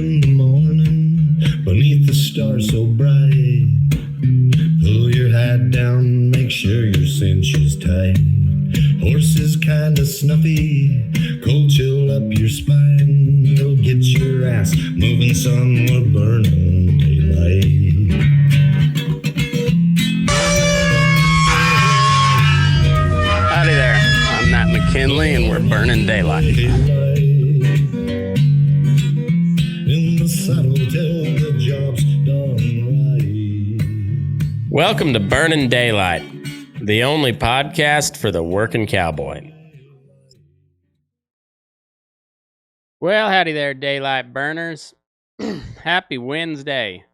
in the morning, beneath the stars so bright. Pull your hat down, make sure your cinch is tight. Horses kinda snuffy, cold chill up your spine. You'll get your ass moving, son, we're burning daylight. Howdy there, I'm Matt McKinley and we're burning daylight. In the saddle till the job's done right. Welcome to Burnin' Daylight, the only podcast for the working cowboy. Well, howdy there, daylight burners. Happy Wednesday.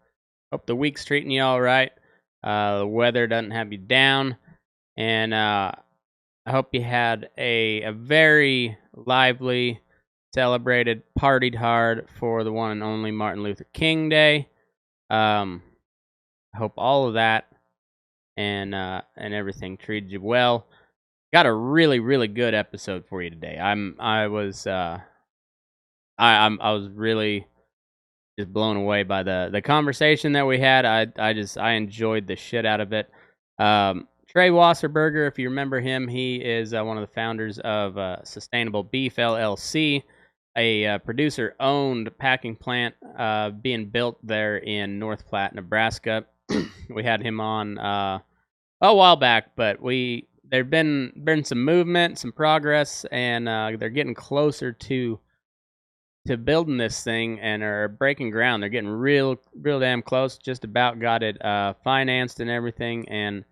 Hope the week's treating you all right. The weather doesn't have you down. And I hope you had a very lively, celebrated, partied hard for the one and only Martin Luther King Day. I hope all of that and everything treated you well. Got a really good episode for you today. I was really just blown away by the conversation that we had. I enjoyed the shit out of it. Trey Wasserburger, if you remember him, he is one of the founders of Sustainable Beef LLC, a producer-owned packing plant being built there in North Platte, Nebraska. We had him on a while back, but there've been some movement, some progress, and they're getting closer to building this thing and are breaking ground. They're getting real damn close. Just about got it financed and everything, and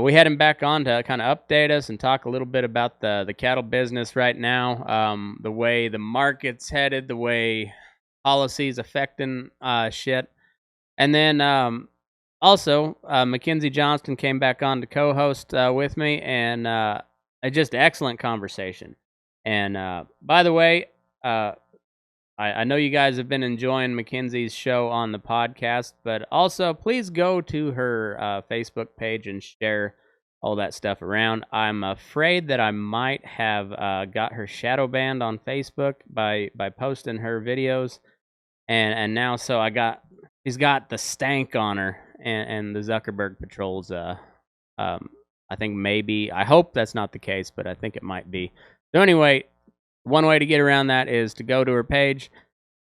we had him back on to kind of update us and talk a little bit about the cattle business right now, the way the market's headed, the way policies affecting shit. And then also, Mackenzie Johnston came back on to co-host with me, and just excellent conversation. And by the way, I know you guys have been enjoying Mackenzie's show on the podcast, but also please go to her Facebook page and share all that stuff around. I'm afraid that I might have got her shadow banned on Facebook by posting her videos, and now so she's got the stank on her, and the Zuckerberg patrols. I think maybe, I hope that's not the case, but I think it might be. So anyway, one way to get around that is to go to her page,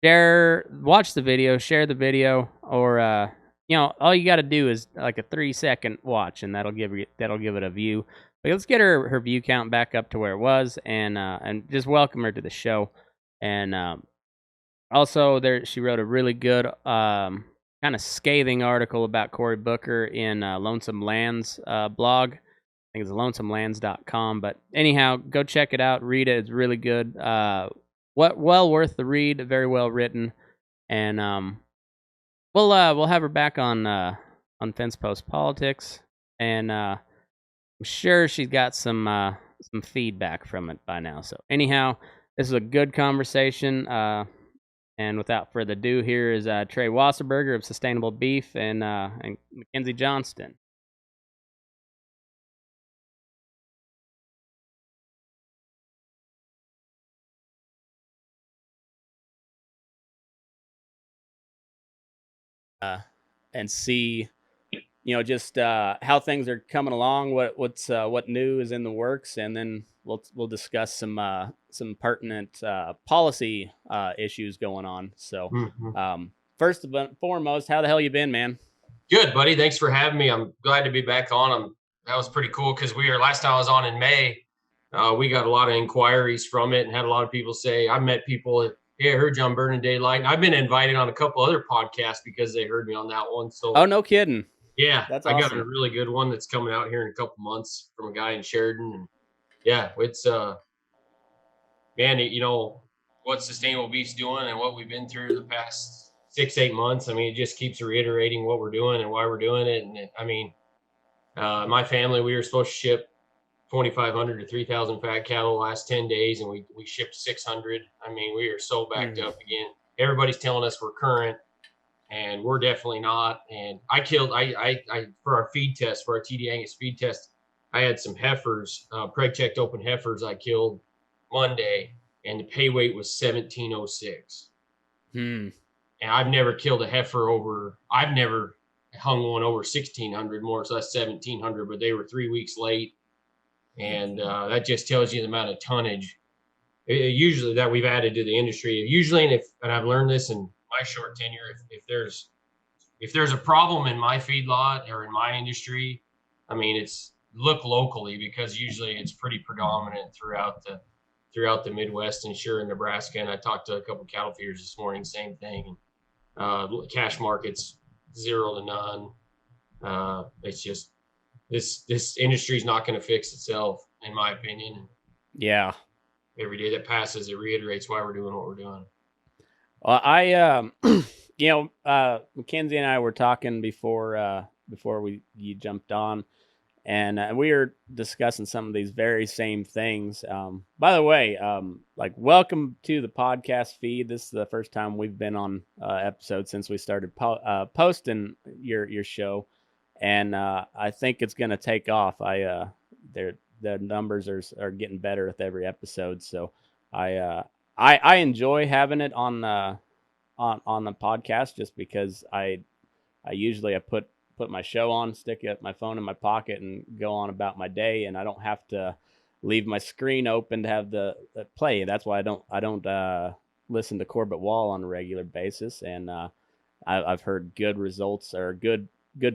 watch the video, share the video, or all you got to do is like a 3-second watch, and that'll give it a view. But let's get her view count back up to where it was, and just welcome her to the show. And also, she wrote a really good kind of scathing article about Cory Booker in Lonesome Lands blog. I think it's lonesomelands.com, but anyhow, go check it out, read it. It's really good. Well worth the read, very well written, and we'll have her back on Fence Post Politics, and I'm sure she's got some feedback from it by now. So anyhow, this is a good conversation, and without further ado, here is Trey Wasserburger of Sustainable Beef and Mackenzie Johnston. And see, just how things are coming along, what new is in the works, and then we'll discuss some pertinent policy issues going on. So, first and foremost, how the hell you been, man? Good, buddy. Thanks for having me. I'm glad to be back on. That was pretty cool because last time I was on in May, we got a lot of inquiries from it and had a lot of people say, I met people that, hey, I heard you on Burnin' Daylight. And I've been invited on a couple other podcasts because they heard me on that one. So, oh, no kidding. Yeah, that's awesome. I got a really good one that's coming out here in a couple months from a guy in Sheridan. And yeah, it's man, what Sustainable Beef's doing and what we've been through the past 6-8 months. I mean, it just keeps reiterating what we're doing and why we're doing it. And my family, we were supposed to ship 2,500 to 3,000 fat cattle the last 10 days, and we shipped 600. I mean, we are so backed up again. Everybody's telling us we're current, and we're definitely not. And I for our feed test, for our TD Angus feed test, I had some heifers, preg-checked open heifers I killed Monday, and the pay weight was 1706. And I've never killed a heifer I've never hung one over 1,600 more, so that's 1,700, but they were 3 weeks late. And that just tells you the amount of tonnage usually that we've added to the industry. Usually, and I've learned this in my short tenure, if there's a problem in my feedlot or in my industry, I mean, it's look locally, because usually it's pretty predominant throughout the Midwest and sure in Nebraska. And I talked to a couple of cattle feeders this morning, same thing. Cash markets 0 to none. It's just this industry is not going to fix itself, in my opinion. Yeah. Every day that passes, it reiterates why we're doing what we're doing. Well, Mackenzie and I were talking before you jumped on, and we were discussing some of these very same things. By the way, like, welcome to the podcast feed. This is the first time we've been on episode since we started posting your show, and I think it's going to take off. The numbers are getting better with every episode, so I enjoy having it on the podcast, just because I usually put my show on, stick my phone in my pocket, and go on about my day, and I don't have to leave my screen open to have the play. That's why I don't listen to Corbett Wall on a regular basis, and I've heard good results or good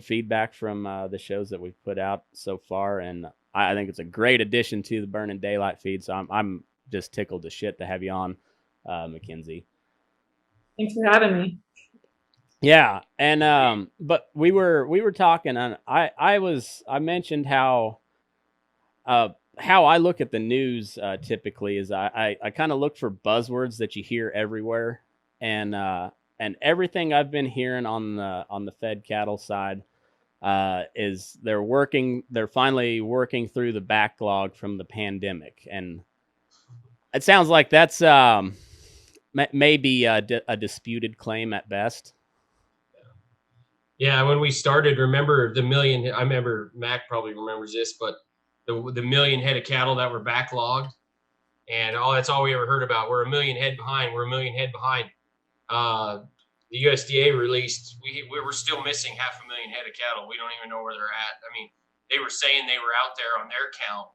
feedback from the shows that we've put out so far, and I think it's a great addition to the Burnin Daylight feed. So I'm just tickled to shit to have you on, Mackenzie. Thanks for having me. Yeah, and but we were talking, and I mentioned how I look at the news typically is I kind of look for buzzwords that you hear everywhere, and everything I've been hearing on the fed cattle side is they're finally working through the backlog from the pandemic, and it sounds like that's maybe a disputed claim at best. Yeah, when we started, remember the million? I remember Mac probably remembers this, but the million head of cattle that were backlogged, and that's all we ever heard about. We're a million head behind. We're a million head behind. The USDA released, we were still missing 500,000 head of cattle. We don't even know where they're at. I mean, they were saying they were out there on their count.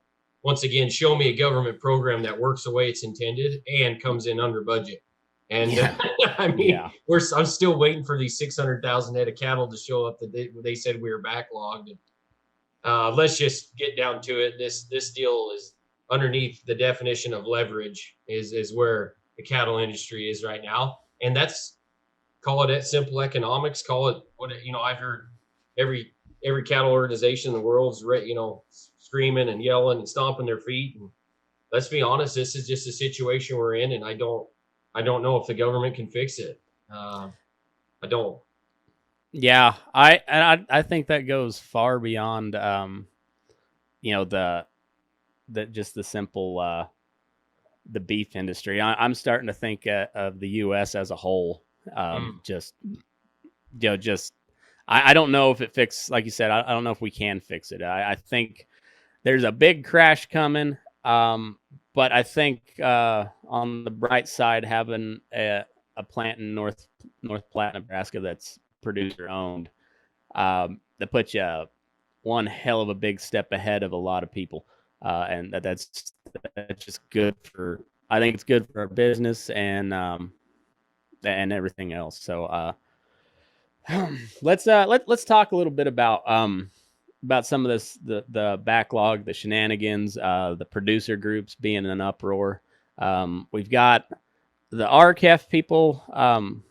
Once again, show me a government program that works the way it's intended and comes in under budget. And Yeah. I mean, Yeah. I'm still waiting for these 600,000 head of cattle to show up that they said we were backlogged. And, let's just get down to it. This deal is underneath the definition of leverage is where the cattle industry is right now. And call it simple economics, call it I've heard every cattle organization in the world's screaming and yelling and stomping their feet. And let's be honest, this is just a situation we're in, and I don't know if the government can fix it. I don't. Yeah, I think that goes far beyond the just the simple the beef industry. I'm starting to think of the U.S. as a whole. I don't know if it fixes, like you said, I don't know if we can fix it. I think there's a big crash coming. But I think on the bright side, having a plant in North Platte, Nebraska that's producer owned, that puts you one hell of a big step ahead of a lot of people. And that's just good I think it's good for our business and everything else. So let's talk a little bit about some of this, the backlog, the shenanigans, the producer groups being in an uproar. We've got the RCAF people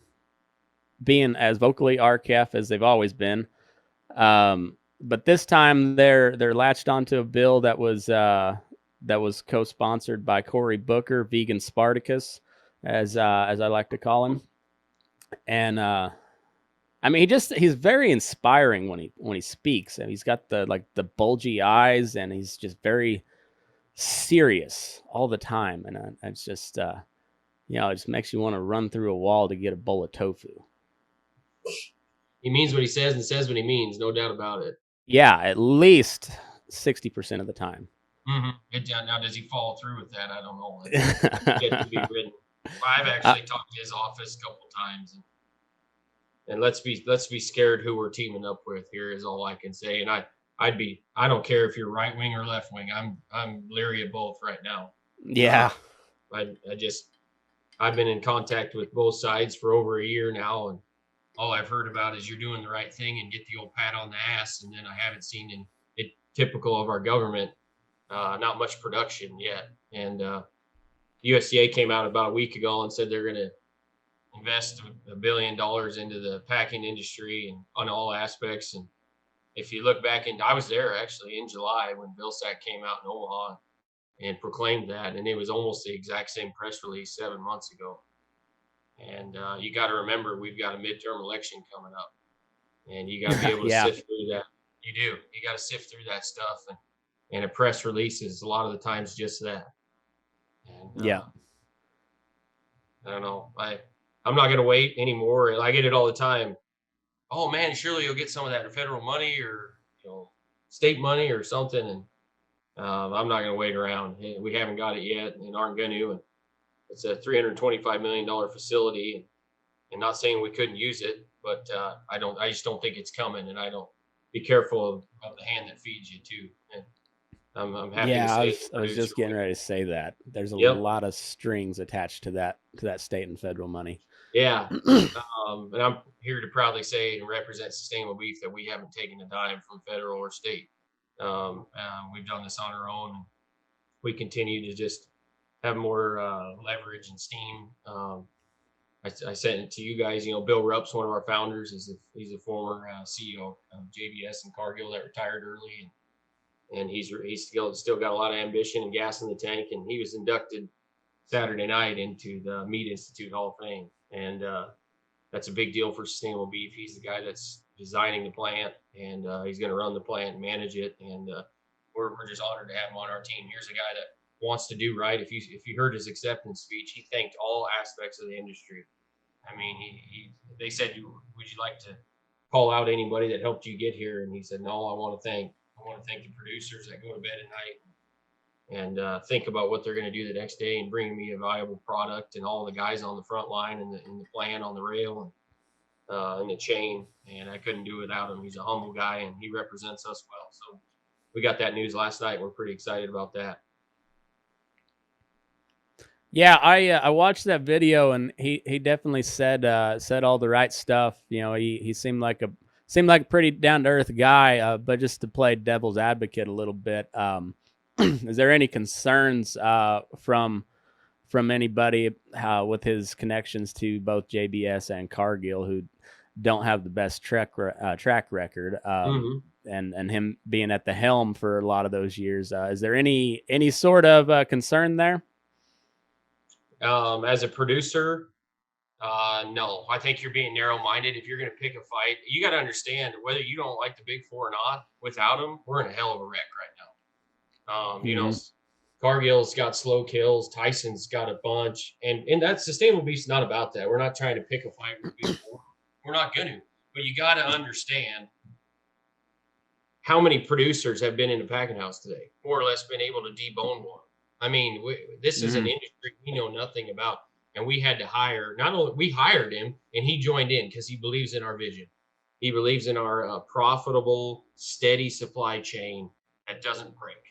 being as vocally RCAF as they've always been, but this time they're latched onto a bill that was co-sponsored by Cory Booker, Vegan Spartacus, as I like to call him, and I mean, he's very inspiring when he speaks, and he's got the bulgy eyes, and he's just very serious all the time, and it's just it just makes you want to run through a wall to get a bowl of tofu. He means what he says and says what he means, no doubt about it. Yeah, at least 60% of the time. Mm-hmm. Now, does he follow through with that? I don't know. Yet to be written. I've actually talked to his office a couple times, and let's be scared who we're teaming up with here is all I can say. And I don't care if you're right wing or left wing. I'm leery of both right now. Yeah. I've been in contact with both sides for over a year now, and all I've heard about is you're doing the right thing and get the old pat on the ass. And then I haven't seen it typical of our government, not much production yet. And USDA came out about a week ago and said they're going to invest $1 billion into the packing industry and on all aspects. And if you look back, I was there actually in July when Vilsack came out in Omaha and proclaimed that, and it was almost the exact same press release 7 months ago. And you got to remember, we've got a midterm election coming up, and you got to be able to sift through that. You do. You got to sift through that stuff, and a press release is a lot of the times just that. And, I don't know. I'm not going to wait anymore. I get it all the time. Oh man, surely you'll get some of that federal money or state money or something. And I'm not going to wait around. We haven't got it yet, and aren't going to. And it's a $325 million facility, and not saying we couldn't use it, but I just don't think it's coming. And I don't be careful of the hand that feeds you too. And I'm happy to say I was just getting ready to say that there's a lot of strings attached to that state and federal money. Yeah. And I'm here to proudly say and represent Sustainable Beef that we haven't taken a dime from federal or state. We've done this on our own. And we continue to just have more leverage and steam. I sent it to you guys. Bill Rupp's one of our founders. He's a former CEO of JBS and Cargill that retired early, and he's still got a lot of ambition and gas in the tank. And he was inducted Saturday night into the Meat Institute Hall of Fame, and that's a big deal for Sustainable Beef. He's the guy that's designing the plant, and he's going to run the plant and manage it. And we're just honored to have him on our team. Here's a guy that wants to do right. If you heard his acceptance speech, he thanked all aspects of the industry. I mean, they said, would you like to call out anybody that helped you get here? And he said, no, I want to thank the producers that go to bed at night and think about what they're going to do the next day and bring me a viable product, and all the guys on the front line and the plant on the rail and the chain. And I couldn't do it without him. He's a humble guy, and he represents us well. So we got that news last night. We're pretty excited about that. Yeah, I watched that video, and he definitely said all the right stuff. He seemed like a pretty down to earth guy. But just to play devil's advocate a little bit, is there any concerns from anybody with his connections to both JBS and Cargill, who don't have the best track record, and him being at the helm for a lot of those years? Is there any sort of concern there? As a producer, no. I think you're being narrow-minded. If you're going to pick a fight, you got to understand, whether you don't like the Big Four or not, without them, we're in a hell of a wreck right now. Cargill's got slow kills. Tyson's got a bunch. And that's Sustainable Beef's not about that. We're not trying to pick a fight with Big Four. We're not going to. But you got to understand how many producers have been in the packing house today, more or less been able to debone one. I mean, this is an industry we know nothing about, and we had to hire. Not only we hired him, and he joined in because he believes in our vision. He believes in our profitable, steady supply chain that doesn't break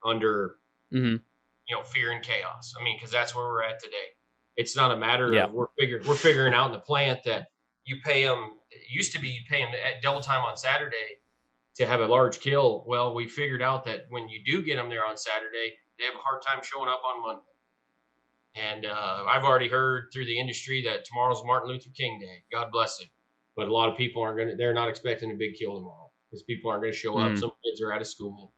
under fear and chaos. I mean, because that's where we're at today. It's not a matter of we're figuring out in the plant that you pay them. It used to be you pay them at double time on Saturday to have a large kill. Well, we figured out that when you do get them there on Saturday, they have a hard time showing up on Monday. And I've already heard through the industry that tomorrow's Martin Luther King Day. God bless it. But a lot of people they're not expecting a big kill tomorrow because people aren't going to show up. Some kids are out of school.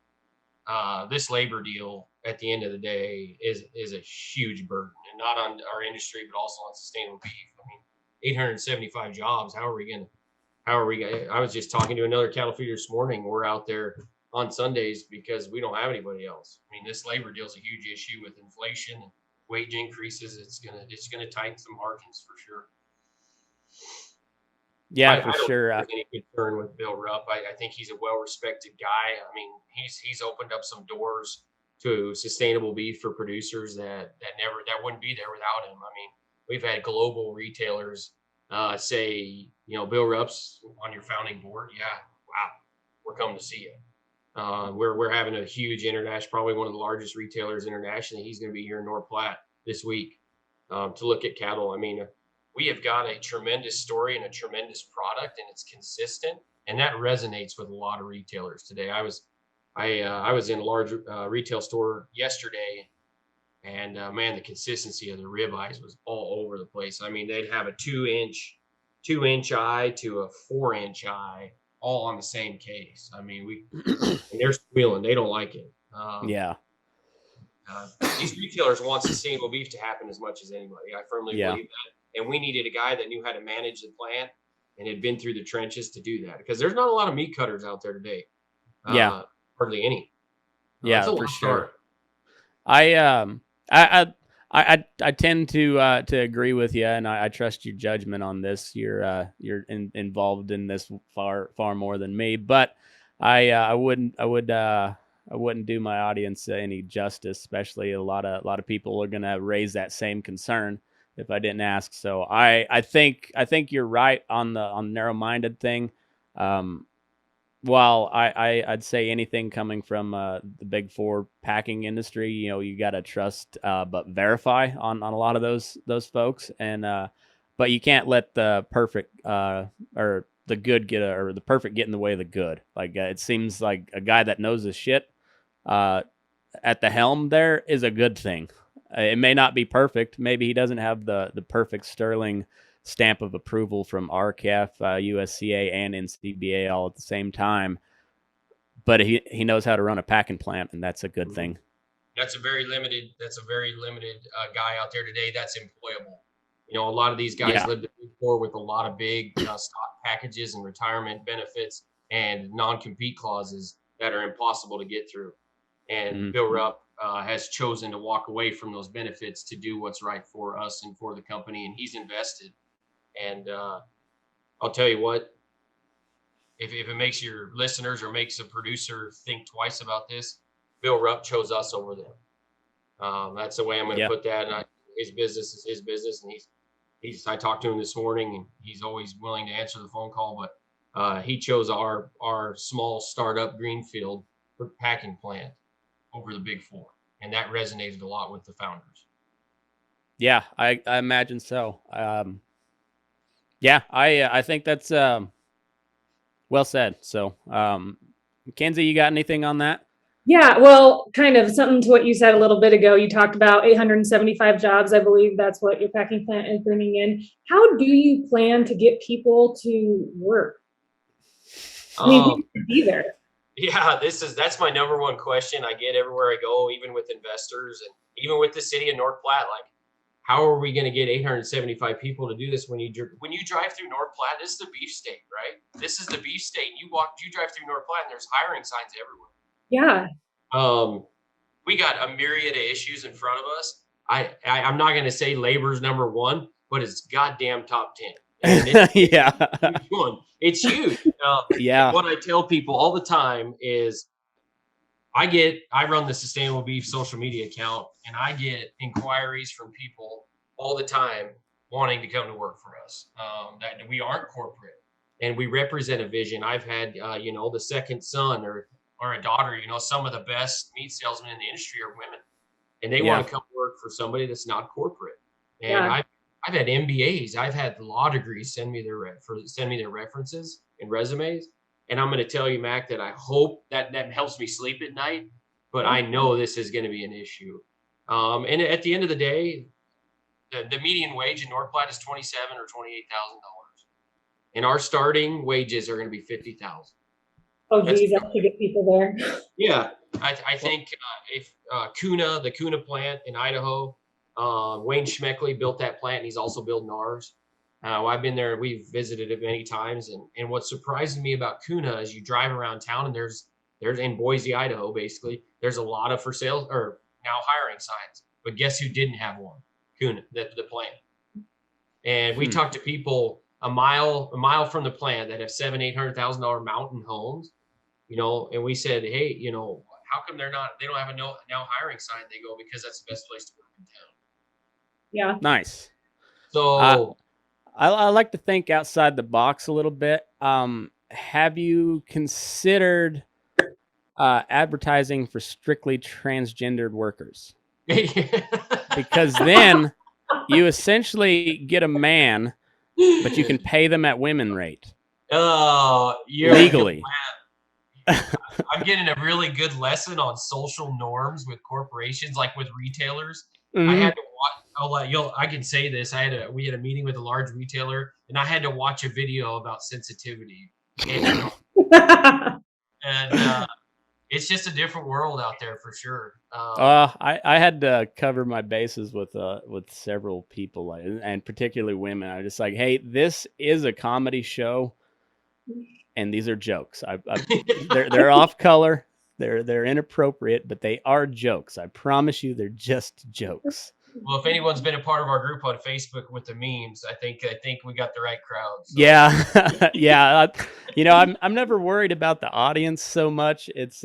This labor deal at the end of the day is a huge burden, and not on our industry, but also on Sustainable Beef. I mean, 875 jobs. How are we going to, I was just talking to another cattle feeder this morning. We're out there on Sundays because we don't have anybody else. I mean, this labor deal is a huge issue with inflation and wage increases. It's gonna tighten some margins for sure. Yeah, I don't sure. think there's any concern with Bill Rupp. I think he's a well-respected guy. I mean, he's opened up some doors to sustainable beef for producers that wouldn't be there without him. I mean, we've had global retailers say, Bill Rupp's on your founding board. Yeah, wow, we're coming to see you. We're having a huge international, probably one of the largest retailers internationally. He's going to be here in North Platte this week to look at cattle. I mean, we have got a tremendous story and a tremendous product, and it's consistent, and that resonates with a lot of retailers today. I was in a large retail store yesterday, and man, the consistency of the ribeyes was all over the place. I mean, they'd have a 2-inch eye to a 4-inch eye, all on the same case. I mean, and they're squealing; they don't like it. These retailers want sustainable beef to happen as much as anybody. I firmly believe that, and we needed a guy that knew how to manage the plant and had been through the trenches to do that, because there's not a lot of meat cutters out there today. Hardly any. For sure. I tend to agree with you, and I trust your judgment on this. You're involved in this far more than me, but I wouldn't do my audience any justice. Especially a lot of people are gonna raise that same concern if I didn't ask. So I think you're right on the narrow-minded thing. While I'd say anything coming from the big four packing industry, you got to trust but verify on a lot of those folks, and but you can't let the perfect or the good or the perfect get in the way of the good. Like it seems like a guy that knows his shit at the helm there is a good thing. It may not be perfect. Maybe he doesn't have the perfect sterling stamp of approval from RCAF, USCA, and NCBA all at the same time, but he knows how to run a packing plant, and that's a good thing. That's a very limited guy out there today that's employable. A lot of these guys live the big four with a lot of big stock packages and retirement benefits and non-compete clauses that are impossible to get through. And Bill Rupp has chosen to walk away from those benefits to do what's right for us and for the company, and he's invested. And I'll tell you what, if it makes your listeners or makes a producer think twice about this, Bill Rupp chose us over them. That's the way I'm going to put that. And his business is his business, and I talked to him this morning, and he's always willing to answer the phone call. But he chose our small startup greenfield packing plant over the big four, and that resonated a lot with the founders. Yeah, I imagine so. I think that's well said. So, Mackenzie, you got anything on that? Yeah, well, kind of something to what you said a little bit ago. You talked about 875 jobs. I believe that's what your packing plant is bringing in. How do you plan to get people to work? I mean, who should be there? Yeah, that's my number one question I get everywhere I go, even with investors and even with the city of North Platte. Like, how are we going to get 875 people to do this when you drive through North Platte? This is the beef state, right? This is the beef state. You drive through North Platte, and there's hiring signs everywhere. Yeah. We got a myriad of issues in front of us. I'm not going to say labor's number one, but it's goddamn top 10. It's huge. What I tell people all the time is I run the Sustainable Beef social media account, and I get inquiries from people all the time wanting to come to work for us. That we aren't corporate, and we represent a vision. I've had, the second son or a daughter. Some of the best meat salesmen in the industry are women, and they want to come work for somebody that's not corporate. And I've had MBAs, I've had law degrees send me their references and resumes. And I'm going to tell you, Mac, that I hope that helps me sleep at night, but I know this is going to be an issue. And at the end of the day, the median wage in North Platte is $27,000 or $28,000. And our starting wages are going to be $50,000. Oh, geez, that's to get people there. Yeah. I think if the Kuna plant in Idaho, Wayne Schmeckley built that plant, and he's also building ours. I've been there. We've visited it many times. And what surprises me about Kuna is you drive around town, and there's in Boise, Idaho, basically, there's a lot of for sale or now hiring signs. But guess who didn't have one? Kuna, the plant. And we talked to people a mile from the plant that have $700,000-$800,000 mountain homes, and we said, hey, how come they don't have a now hiring sign? They go, because that's the best place to work in town. Yeah. Nice. So I like to think outside the box a little bit. Have you considered advertising for strictly transgendered workers? Because then you essentially get a man, but you can pay them at women rate. Legally. I'm getting a really good lesson on social norms with corporations, like with retailers. Mm-hmm. I had to watch. I can say this. We had a meeting with a large retailer, and I had to watch a video about sensitivity. And it's just a different world out there for sure. I had to cover my bases with several people, and particularly women. I was just like, hey, this is a comedy show, and these are jokes. They're off color, they're inappropriate, but they are jokes. I promise you, they're just jokes. Well, if anyone's been a part of our group on Facebook with the memes, I think we got the right crowd. So. Yeah, yeah. I'm never worried about the audience so much. It's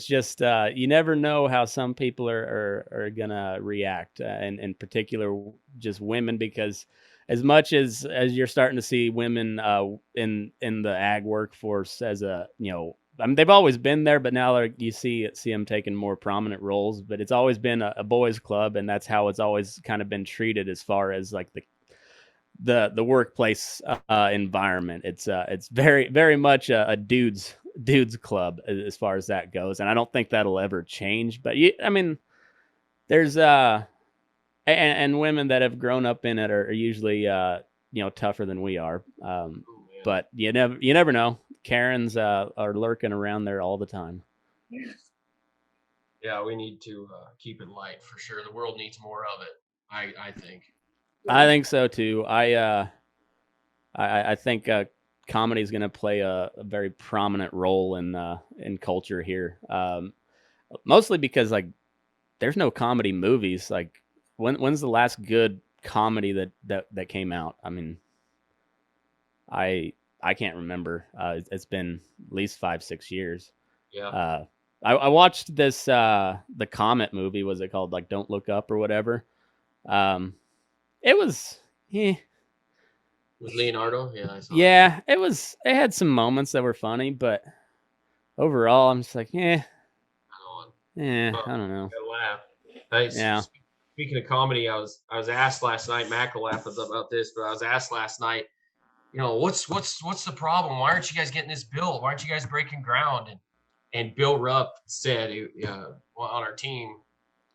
just you never know how some people are gonna react, and in particular, just women, because as much as you're starting to see women in the ag workforce as a, I mean, they've always been there, but now you see them taking more prominent roles. But it's always been a boys' club, and that's how it's always kind of been treated as far as like the workplace environment. It's very, very much a dudes club as far as that goes, and I don't think that'll ever change. But I mean, there's and women that have grown up in it are usually tougher than we are. But you never know. Karens are lurking around there all the time. Yeah, we need to keep it light for sure. The world needs more of it. I think. I think so too. I think comedy is going to play a very prominent role in culture here. Mostly because like there's no comedy movies. Like when's the last good comedy that came out? I mean, I can't remember. It's been at least 5-6 years. Yeah. I watched this the Comet movie. Was it called like Don't Look Up or whatever? It was. With Leonardo, yeah. I saw Yeah, it was. It had some moments that were funny, but overall, I'm just like, I don't know. Laugh. Yeah. Speaking of comedy, I was asked last night. Mac will laugh about this, but I was asked last night. What's the problem? Why aren't you guys getting this built? Why aren't you guys breaking ground? And Bill Rupp said on our team,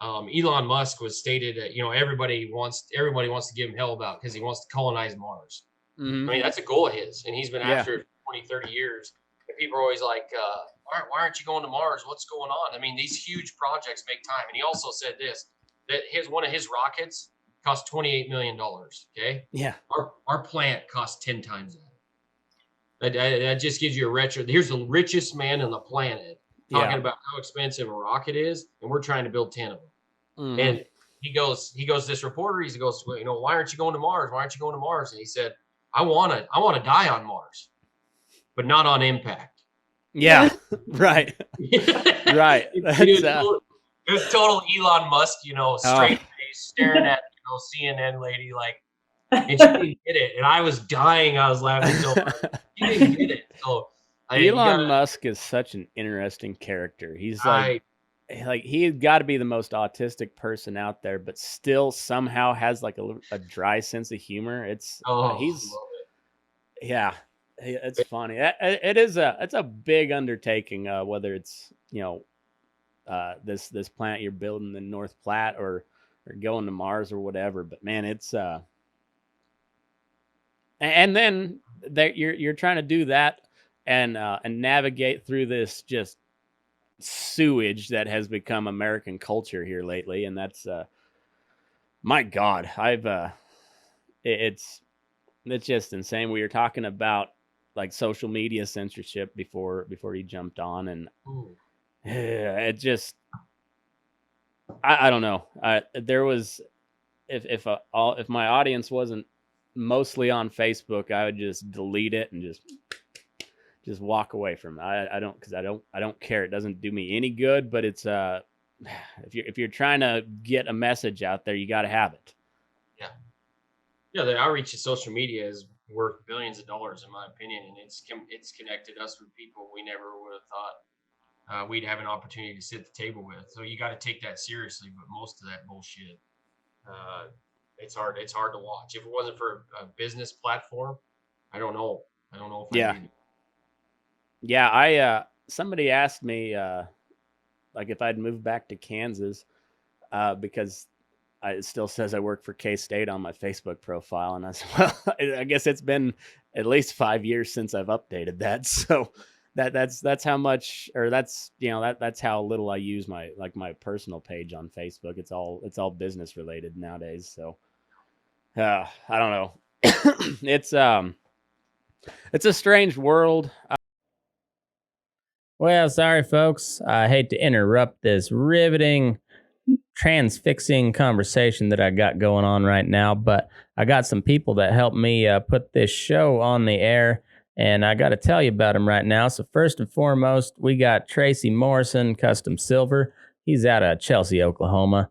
Elon Musk was stated that everybody wants to give him hell about because he wants to colonize Mars. Mm-hmm. I mean, that's a goal of his, and he's been after it for 20, 30 years. And people are always like, why aren't you going to Mars? What's going on? I mean, these huge projects make time. And he also said this, that one of his rockets cost $28 million. Okay. Yeah. Our plant costs 10 times that. That just gives you a retro. Here's the richest man on the planet talking about how expensive a rocket is, and we're trying to build 10 of them. Mm-hmm. And he goes, this reporter, he goes, why aren't you going to Mars? Why aren't you going to Mars? And he said, I want to die on Mars, but not on impact. Yeah. Right. Right. It was total Elon Musk, straight face staring at CNN lady like, and she didn't get it, and I was dying. I was laughing so hard. She didn't get it. So Elon Musk is such an interesting character. He's like he's got to be the most autistic person out there, but still somehow has like a dry sense of humor. It's it's funny. It's a big undertaking. Whether it's this plant you're building in North Platte or going to Mars or whatever. But man, it's and then that you're trying to do that and navigate through this just sewage that has become American culture here lately, and that's my God, it's just insane. We were talking about like social media censorship before you jumped on, and it just I don't know. There was if my audience wasn't mostly on Facebook, I would just delete it and just just walk away from it. I don't care. It doesn't do me any good, but it's if you're trying to get a message out there, you got to have it. Yeah, the outreach to social media is worth billions of dollars, in my opinion, and it's connected us with people we never would have thought we'd have an opportunity to sit at the table with. So you got to take that seriously. But most of that bullshit, it's hard to watch. If it wasn't for a business platform, I don't know if Yeah. I'd Yeah, somebody asked me like if I'd moved back to Kansas because it still says I work for K-State on my Facebook profile, and I said, well, I guess it's been at least 5 years since I've updated that. So that's how much, or that's that's how little I use my personal page on Facebook. It's all business related nowadays. So I don't know. It's a strange world. Well, sorry, folks. I hate to interrupt this riveting, transfixing conversation that I got going on right now, but I got some people that helped me put this show on the air, and I got to tell you about them right now. So first and foremost, we got Tracy Morrison, Custom Silver. He's out of Chelsea, Oklahoma.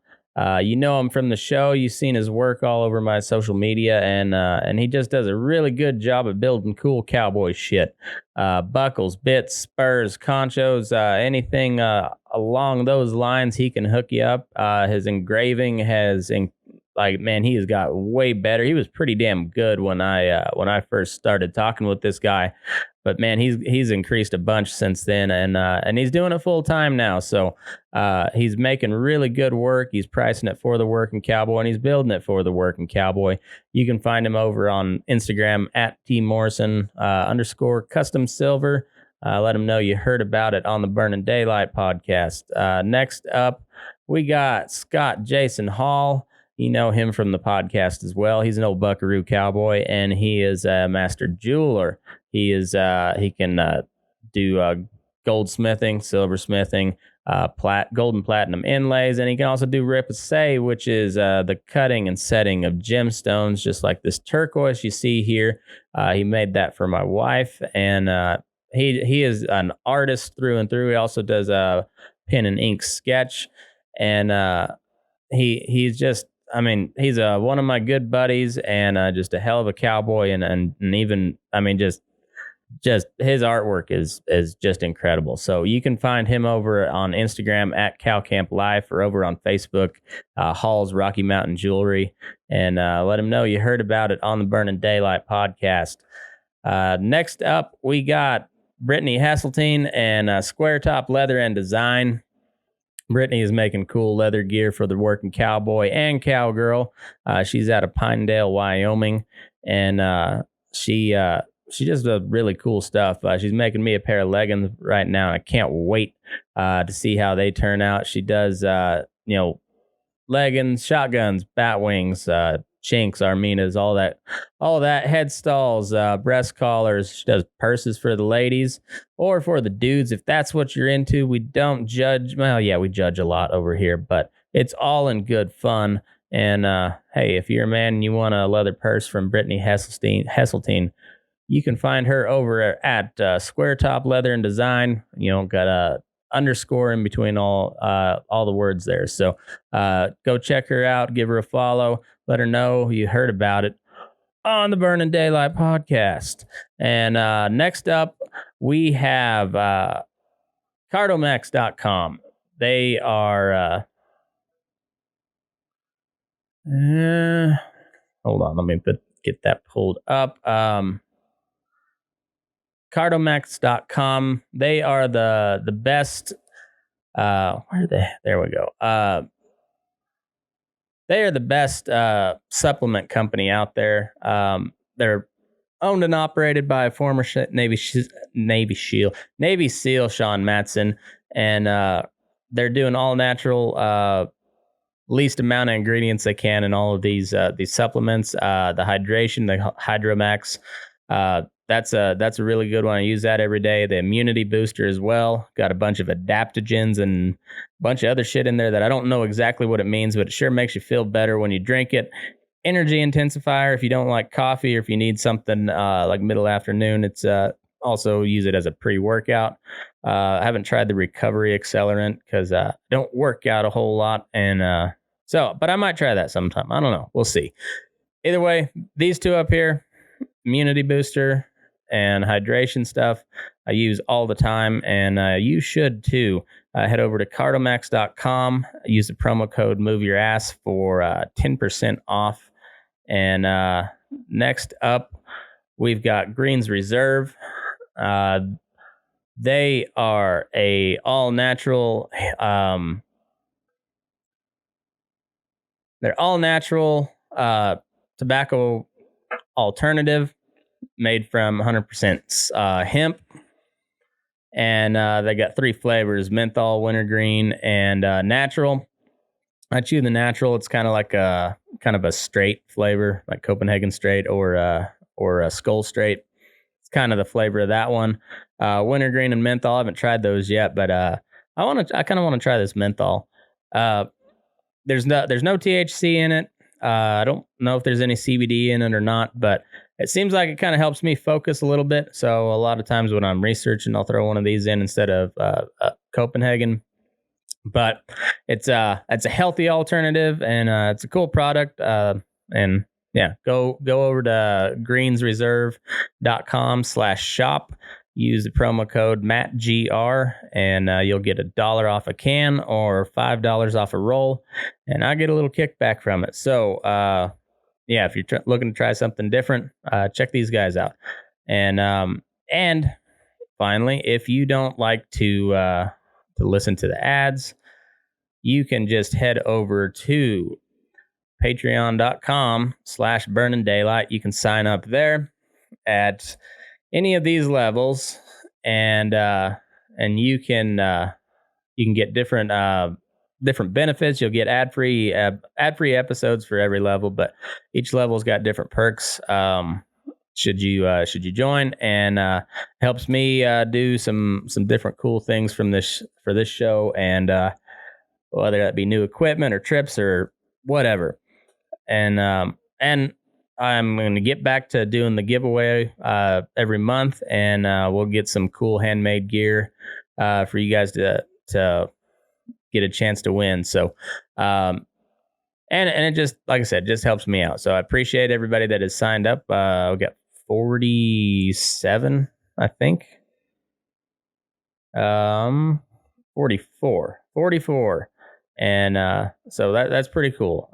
You know him from the show. You've seen his work all over my social media, and he just does a really good job of building cool cowboy shit. Buckles, bits, spurs, conchos, anything along those lines, he can hook you up. His engraving he has got way better. He was pretty damn good when I first started talking with this guy. But man, he's increased a bunch since then, and he's doing it full time now. So he's making really good work. He's pricing it for the working cowboy, and he's building it for the working cowboy. You can find him over on Instagram at @tmorrison _ custom silver. Let him know you heard about it on the Burnin' Daylight podcast. Next up, we got Scott Jason Hall. You know him from the podcast as well. He's an old buckaroo cowboy, and he is a master jeweler. He can do goldsmithing, silversmithing, gold and platinum inlays, and he can also do repoussé, which is the cutting and setting of gemstones, just like this turquoise you see here. He made that for my wife, and he is an artist through and through. He also does a pen and ink sketch, and he's just, I mean, he's one of my good buddies, and just a hell of a cowboy, and even, I mean, just his artwork is just incredible. So you can find him over on Instagram at Cow Camp Life, or over on Facebook, Hall's Rocky Mountain Jewelry, and let him know you heard about it on the Burnin' Daylight podcast. Next up, we got Brittany Hasseltine and Square Top Leather and Design. Brittany is making cool leather gear for the working cowboy and cowgirl. She's out of Pinedale, Wyoming, and she just does really cool stuff. She's making me a pair of leggings right now, and I can't wait to see how they turn out. She does, leggings, shotguns, bat wings, chinks, arminas, all that, head stalls, breast collars. She does purses for the ladies or for the dudes, if that's what you're into. We don't judge. Well, yeah, we judge a lot over here, but it's all in good fun. And hey, if you're a man and you want a leather purse from Brittany Hasseltine, you can find her over at Square Top Leather and Design. Got a underscore in between all the words there. So go check her out, give her a follow, let her know you heard about it on the Burnin' Daylight podcast. And next up, we have Cartomax.com. They are hold on, let me get that pulled up. Cartomax.com. They are the best. Where are they? There we go. They are the best supplement company out there. They're owned and operated by a former Navy SEAL Sean Matson, and they're doing all natural, least amount of ingredients they can in all of these supplements. The hydration, the Hydromax. That's a really good one. I use that every day. The immunity booster as well. Got a bunch of adaptogens and a bunch of other shit in there that I don't know exactly what it means, but it sure makes you feel better when you drink it. Energy Intensifier, if you don't like coffee or if you need something like middle afternoon, it's also use it as a pre-workout. I haven't tried the recovery accelerant because I don't work out a whole lot. And but I might try that sometime. I don't know. We'll see. Either way, these two up here, immunity booster and hydration stuff, I use all the time, and you should too. Head over to Cartomax.com. Use the promo code MOVEYOURASS for 10% off. And next up, we've got Greens Reserve. They are a all natural. They're all natural tobacco alternative made from 100% hemp. And they got 3 flavors: menthol, wintergreen, and natural. I chew the natural. It's kind of like a straight flavor, like Copenhagen straight or a Skull straight. It's kind of the flavor of that one. Wintergreen and menthol. I haven't tried those yet, but I kind of want to try this menthol. There's no THC in it. I don't know if there's any CBD in it or not, but it seems like it kind of helps me focus a little bit. So a lot of times when I'm researching, I'll throw one of these in instead of Copenhagen. But it's a healthy alternative, and it's a cool product. And yeah, go over to greensreserve.com/shop. Use the promo code MattGR, and you'll get $1 off a can or $5 off a roll, and I get a little kickback from it. So yeah, if you're looking to try something different, check these guys out. And finally, if you don't like to listen to the ads, you can just head over to patreon.com/burning daylight. You can sign up there at any of these levels, and you can get different benefits. You'll get ad-free episodes for every level, but each level's got different perks. Should you join, and helps me do some different cool things for this show, and whether that be new equipment or trips or whatever. And I'm going to get back to doing the giveaway every month, and we'll get some cool handmade gear for you guys to get a chance to win. So, and it just, like I said, just helps me out. So I appreciate everybody that has signed up. We got 47, I think. 44. And so that's pretty cool.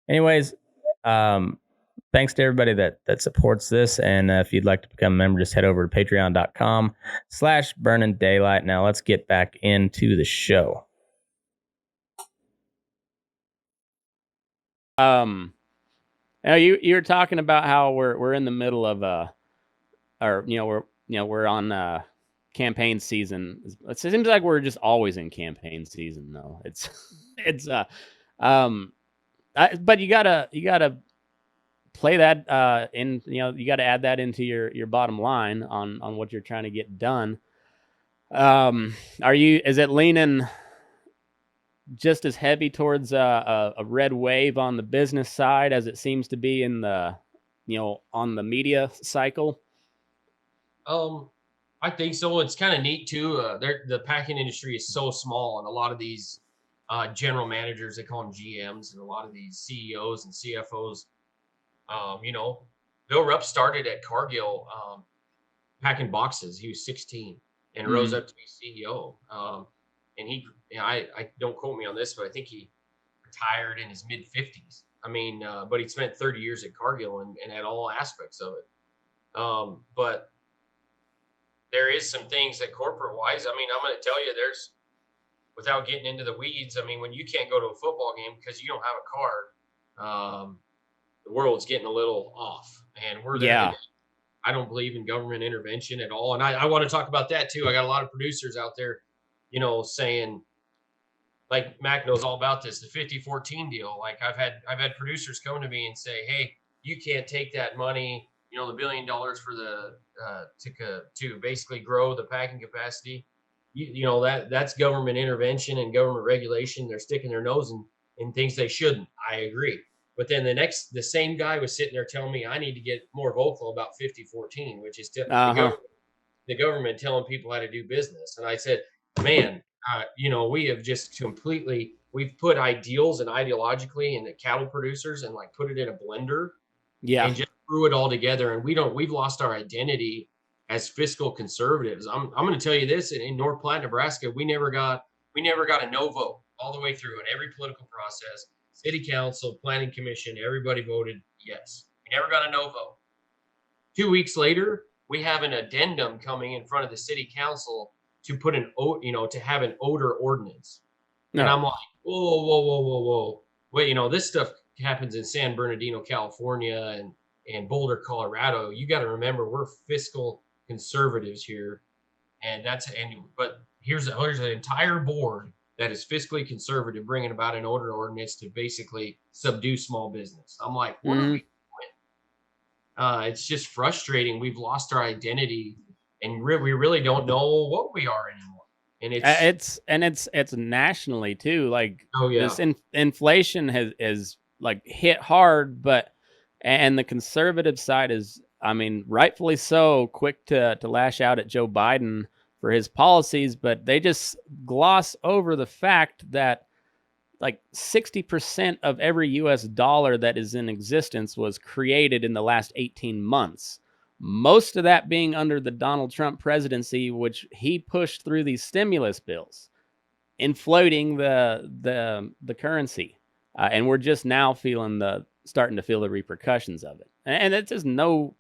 Anyways, thanks to everybody that supports this. And if you'd like to become a member, just head over to patreon.com/burning daylight. Now let's get back into the show. Now you were talking about how we're in the middle of we're on campaign season. It seems like we're just always in campaign season, though. But you gotta play that in. You got to add that into your bottom line on what you're trying to get done. Is it leaning just as heavy towards a red wave on the business side as it seems to be in the on the media cycle? I think so. It's kind of neat too. The packing industry is so small, and a lot of these general managers, they call them GMs, and a lot of these CEOs and CFOs, Bill Rupp started at Cargill packing boxes. He was 16 and rose up to be CEO. And I don't quote me on this, but I think he retired in his mid 50s. I mean, but he spent 30 years at Cargill and had all aspects of it. But there is some things that corporate wise, I mean, I'm going to tell you, without getting into the weeds, I mean, when you can't go to a football game because you don't have a card, the world's getting a little off, and we're there. Yeah. I don't believe in government intervention at all. And I want to talk about that too. I got a lot of producers out there, saying, like Mac knows all about this, the 50-14 deal. Like I've had producers come to me and say, hey, you can't take that money, the $1 billion for the to basically grow the packing capacity. That's government intervention and government regulation. They're sticking their nose in things they shouldn't. I agree. But then the same guy was sitting there telling me I need to get more vocal about 50-14, which is the government telling people how to do business. And I said, man, we have just we've put ideals and ideologically in the cattle producers and like put it in a blender Yeah. and just threw it all together. And we've lost our identity as fiscal conservatives. I'm going to tell you this: in North Platte, Nebraska, we never got a no vote all the way through in every political process. City council, planning commission, everybody voted yes. We never got a no vote. 2 weeks later, we have an addendum coming in front of the city council to put to have an odor ordinance. No. And I'm like, whoa. Wait, this stuff happens in San Bernardino, California and Boulder, Colorado. You got to remember, we're fiscal conservatives here. But here's an entire board that is fiscally conservative bringing about an odor ordinance to basically subdue small business. I'm like, what are we doing? It's just frustrating. We've lost our identity, and we really don't know what we are anymore. And it's nationally too. Like, oh yeah, this inflation has like hit hard, and the conservative side is, I mean, rightfully so, quick to lash out at Joe Biden for his policies, but they just gloss over the fact that like 60% of every US dollar that is in existence was created in the last 18 months. Most of that being under the Donald Trump presidency, which he pushed through these stimulus bills, inflating the currency. And we're just now starting to feel the repercussions of it. And it's just no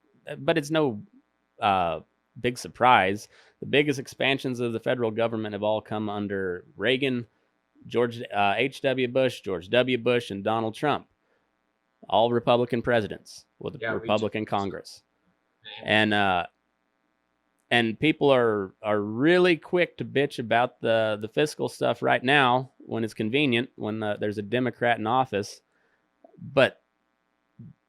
big surprise. The biggest expansions of the federal government have all come under Reagan, George H.W. Bush, George W. Bush, and Donald Trump. All Republican presidents with a Republican Congress. And people are really quick to bitch about the fiscal stuff right now when it's convenient, when there's a Democrat in office. But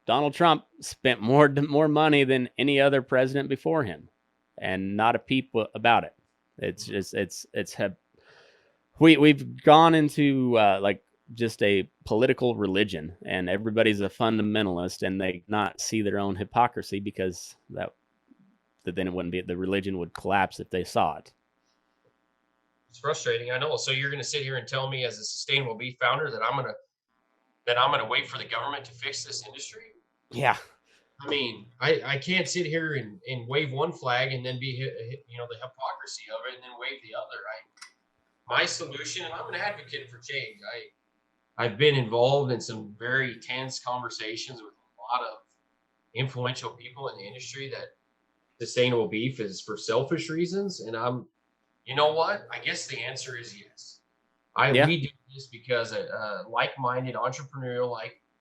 Donald Trump spent more money than any other president before him, and not a peep about it. It's just we've gone into like just a political religion, and everybody's a fundamentalist, and they not see their own hypocrisy, because that then it wouldn't be, the religion would collapse if they saw it. It's frustrating, I know. So you're going to sit here and tell me, as a sustainable beef founder, that I'm going to wait for the government to fix this industry? Yeah. I mean, I can't sit here and wave one flag and then be the hypocrisy of it and then wave the other. My solution, and I'm an advocate for change. I've been involved in some very tense conversations with a lot of influential people in the industry that sustainable beef is for selfish reasons. And you know what? I guess the answer is yes. We do this because like-minded entrepreneurial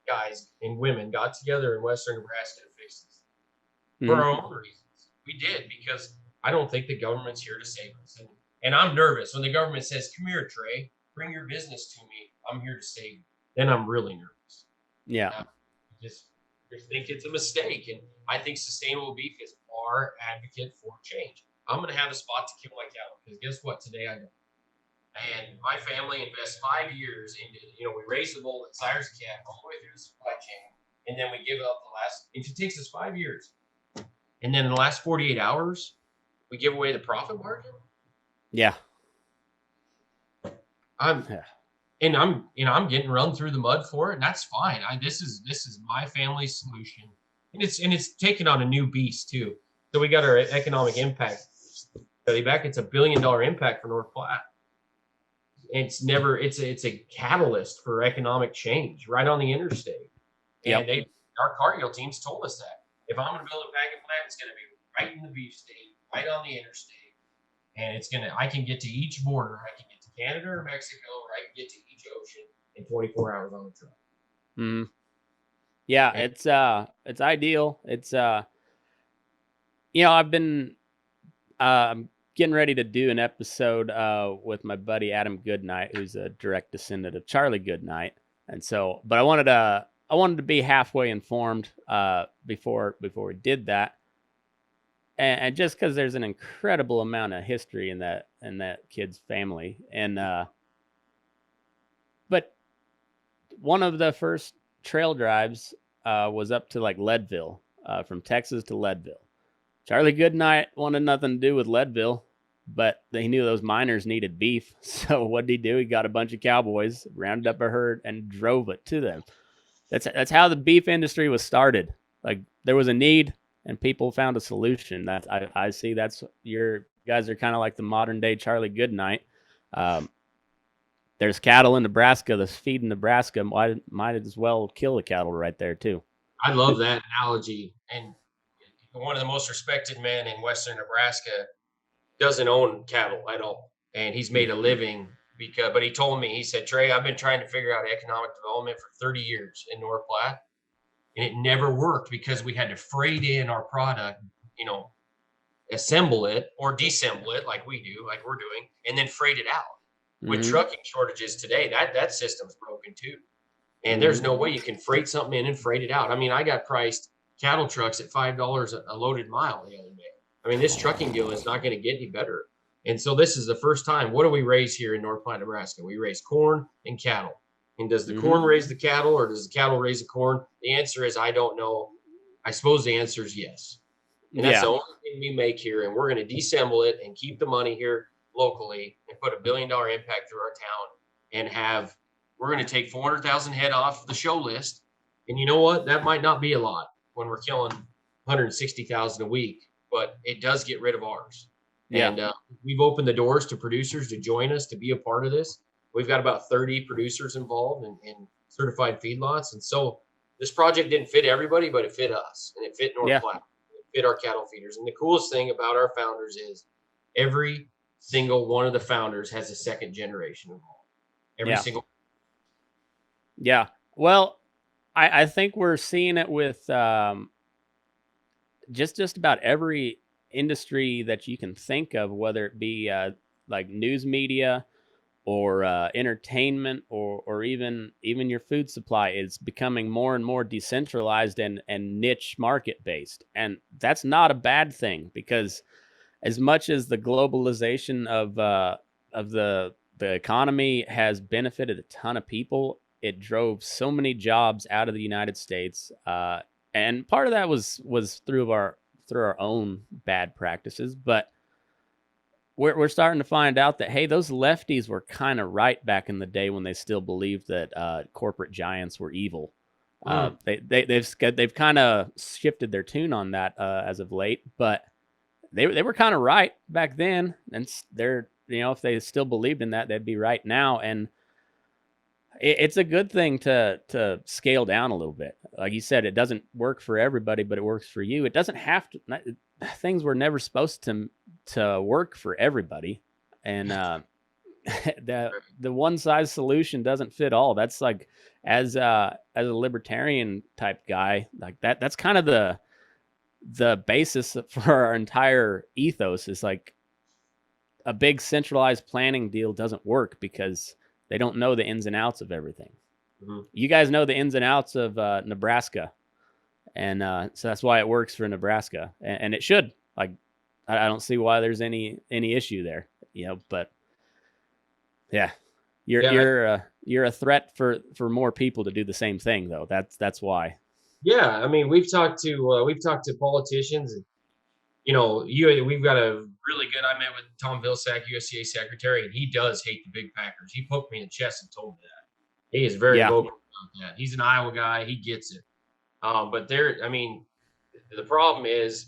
guys and women got together in Western Nebraska to fix this for our own reasons. We did, because I don't think the government's here to save us. And I'm nervous when the government says, "Come here, Trey, bring your business to me. I'm here to save you." Then I'm really nervous. Yeah. Just think it's a mistake. And I think sustainable beef is our advocate for change. I'm going to have a spot to kill my cattle, because guess what? Today I don't. And my family invests 5 years into, we raise the bull that sires the calf all the way through the supply chain. And then we give up if it takes us 5 years. And then in the last 48 hours, we give away the profit margin. Yeah. I'm getting run through the mud for it, and that's fine. This is my family's solution. And it's taken on a new beast too. So we got our economic impact study back. It's $1 billion impact for North Platte. It's a catalyst for economic change right on the interstate. Yep. And our Cargill teams told us that if I'm going to build a packing plant, it's going to be right in the beef state, right on the interstate. And I can get to each border. I can get to Canada or Mexico, or I can get to each ocean in 24 hours on the truck. Mm-hmm. Yeah, it's ideal. It's I've been getting ready to do an episode with my buddy Adam Goodnight, who's a direct descendant of Charlie Goodnight, and so, but I wanted to be halfway informed before we did that, and just because there's an incredible amount of history in that kid's family, and but one of the first trail drives was up to like Leadville, from Texas to Leadville. Charlie Goodnight wanted nothing to do with Leadville, but he knew those miners needed beef. So what did he do? He got a bunch of cowboys, rounded up a herd, and drove it to them. That's how the beef industry was started. Like there was a need, and people found a solution. That I see. That's your guys are kind of like the modern day Charlie Goodnight. There's cattle in Nebraska. There's feed in Nebraska. Might as well kill the cattle right there too. I love that analogy. And one of the most respected men in Western Nebraska doesn't own cattle at all. And he's made a living but he told me, he said, Trey, I've been trying to figure out economic development for 30 years in North Platte. And it never worked because we had to freight in our product, assemble it or disassemble it like we do, like we're doing, and then freight it out. With trucking shortages today, that system's broken too. And there's no way you can freight something in and freight it out. I mean, I got priced cattle trucks at $5 a loaded mile the other day. I mean, this trucking deal is not going to get any better. And so this is the first time. What do we raise here in North Platte, Nebraska? We raise corn and cattle. And does the corn raise the cattle, or does the cattle raise the corn? The answer is I don't know. I suppose the answer is yes. And that's the only thing we make here. And we're going to disassemble it and keep the money here locally and put $1 billion impact through our town and we're going to take 400,000 head off the show list. And you know what? That might not be a lot when we're killing 160,000 a week, but it does get rid of ours. Yeah. And we've opened the doors to producers to join us, to be a part of this. We've got about 30 producers involved in certified feedlots. And so this project didn't fit everybody, but it fit us and it fit North Platte. It fit our cattle feeders. And the coolest thing about our founders is every single one of the founders has a second generation involved. Every single. Yeah. Well, I think we're seeing it with just about every industry that you can think of, whether it be like news media or entertainment or even your food supply is becoming more and more decentralized and niche market based. And that's not a bad thing, because as much as the globalization of the economy has benefited a ton of people, it drove so many jobs out of the United States, and part of that was through our own bad practices. But we're starting to find out that, hey, those lefties were kind of right back in the day when they still believed that corporate giants were evil. They've kind of shifted their tune on that as of late, but they were kind of right back then, and they're, if they still believed in that, they'd be right now. And it's a good thing to scale down a little bit. Like you said, it doesn't work for everybody, but it works for you. It doesn't have to. Things were never supposed to work for everybody, and the one size solution doesn't fit all. That's like, as a libertarian type guy, like that's kind of the basis for our entire ethos. Is like, a big centralized planning deal doesn't work because they don't know the ins and outs of everything. You guys know the ins and outs of Nebraska, and so that's why it works for Nebraska, and it should. Like, I don't see why there's any issue there, But yeah, you're a threat for more people to do the same thing, though. That's why. Yeah, I mean, we've talked to politicians, and we've got a really good. I met with Tom Vilsack, USDA secretary, and he does hate the big packers. He poked me in the chest and told me that. He is very vocal about that. He's an Iowa guy. He gets it. But the problem is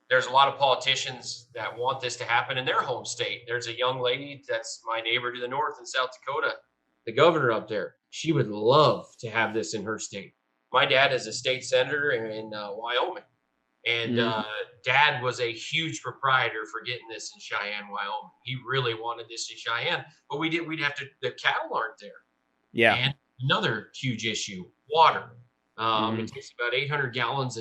there's a lot of politicians that want this to happen in their home state. There's a young lady that's my neighbor to the north in South Dakota, the governor up there. She would love to have this in her state. My dad is a state senator in Wyoming. And Dad was a huge proprietor for getting this in Cheyenne, Wyoming. He really wanted this in Cheyenne, but we'd have to. The cattle aren't there. Yeah. And another huge issue: water. It takes about 800 gallons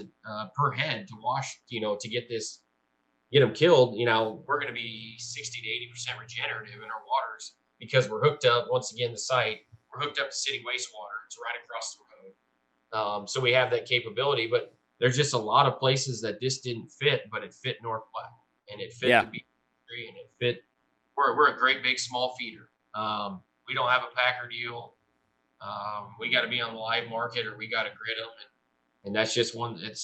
per head to wash. To get them killed. We're going to be 60 to 80% regenerative in our waters because we're hooked up. Once again, the site, we're hooked up to city wastewater. It's right across the road. So we have that capability, but there's just a lot of places that this didn't fit, but it fit North Platte, and it fit the beef industry, and it fit. We're a great big small feeder. We don't have a packer deal. We got to be on the live market, or we got to grid them. And that's just one. It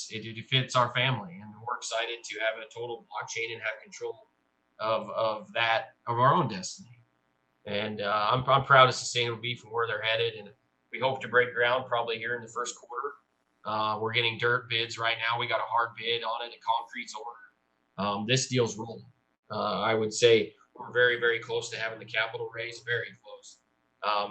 fits our family, and we're excited to have a total blockchain and have control of our own destiny. And I'm proud of Sustainable Beef and where they're headed, and we hope to break ground probably here in the first quarter. We're getting dirt bids right now. We got a hard bid on it. The concrete's ordered. This deal's rolling. I would say we're very, very close to having the capital raise. Very close.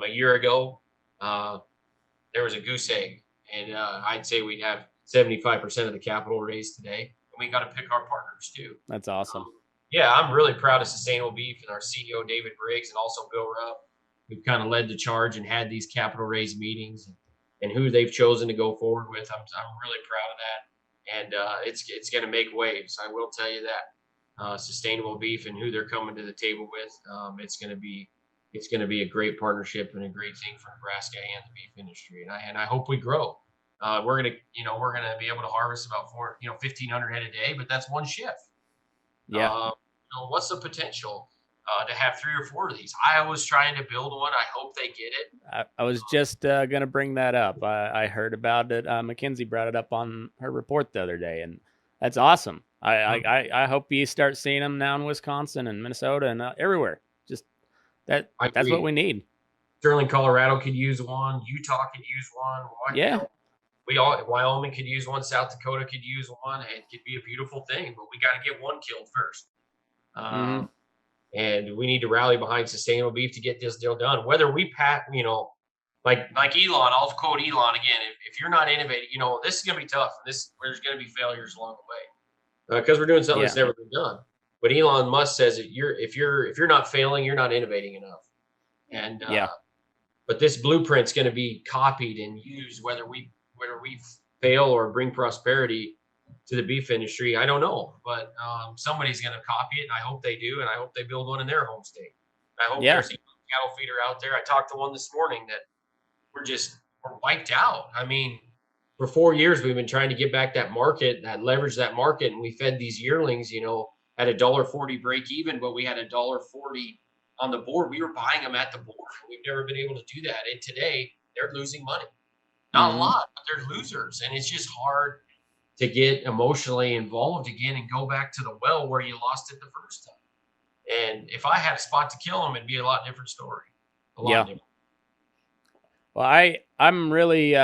A year ago, there was a goose egg, and I'd say we'd have 75% of the capital raised today. And we got to pick our partners too. That's awesome. Yeah, I'm really proud of Sustainable Beef and our CEO, David Briggs, and also Bill Rupp. We've kind of led the charge and had these capital raise meetings, and who they've chosen to go forward with. I'm really proud of that. And it's going to make waves. I will tell you that. Sustainable Beef and who they're coming to the table with, it's going to be a great partnership and a great thing for Nebraska and the beef industry. And I hope we grow. We're gonna be able to harvest about 1,500 head a day, but that's one shift. Yeah. What's the potential to have 3 or 4 of these? I was trying to build one. I hope they get it. I was just going to bring that up. I heard about it. Mackenzie brought it up on her report the other day, and that's awesome. I hope you start seeing them now in Wisconsin and Minnesota and everywhere. Just that's what we need. Sterling, Colorado could use one. Utah could use one. Yeah. Wyoming could use one. South Dakota could use one. It could be a beautiful thing, but we got to get one killed first. And we need to rally behind Sustainable Beef to get this deal done. Whether we like Elon, I'll quote Elon again. If you're not innovating, this is going to be tough. There's going to be failures along the way because we're doing something that's never been done. But Elon Musk says that if you're not failing, you're not innovating enough. And but this blueprint's going to be copied and used whether we fail or bring prosperity to the beef industry. I don't know, but somebody's going to copy it, and I hope they do, and I hope they build one in their home state. I hope there's a cattle feeder out there. I talked to one this morning that we're wiped out. I mean, for 4 years we've been trying to get back that market, leverage that market, and we fed these yearlings, at $1.40 break even, but we had $1.40 on the board. We were buying them at the board. We've never been able to do that, and today they're losing money. Not a lot, but they're losers, and it's just hard to get emotionally involved again and go back to the well where you lost it the first time. And if I had a spot to kill them, it'd be a lot different story. A lot different. Well, I'm really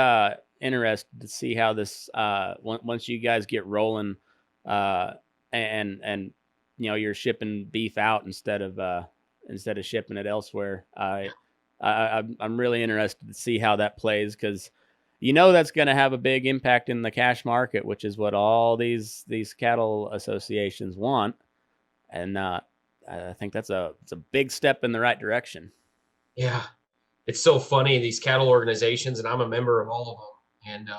interested to see how this once you guys get rolling, and you're shipping beef out instead of shipping it elsewhere. I'm really interested to see how that plays because. That's going to have a big impact in the cash market, which is what all these cattle associations want. And I think it's a big step in the right direction. Yeah. It's so funny, these cattle organizations, and I'm a member of all of them, and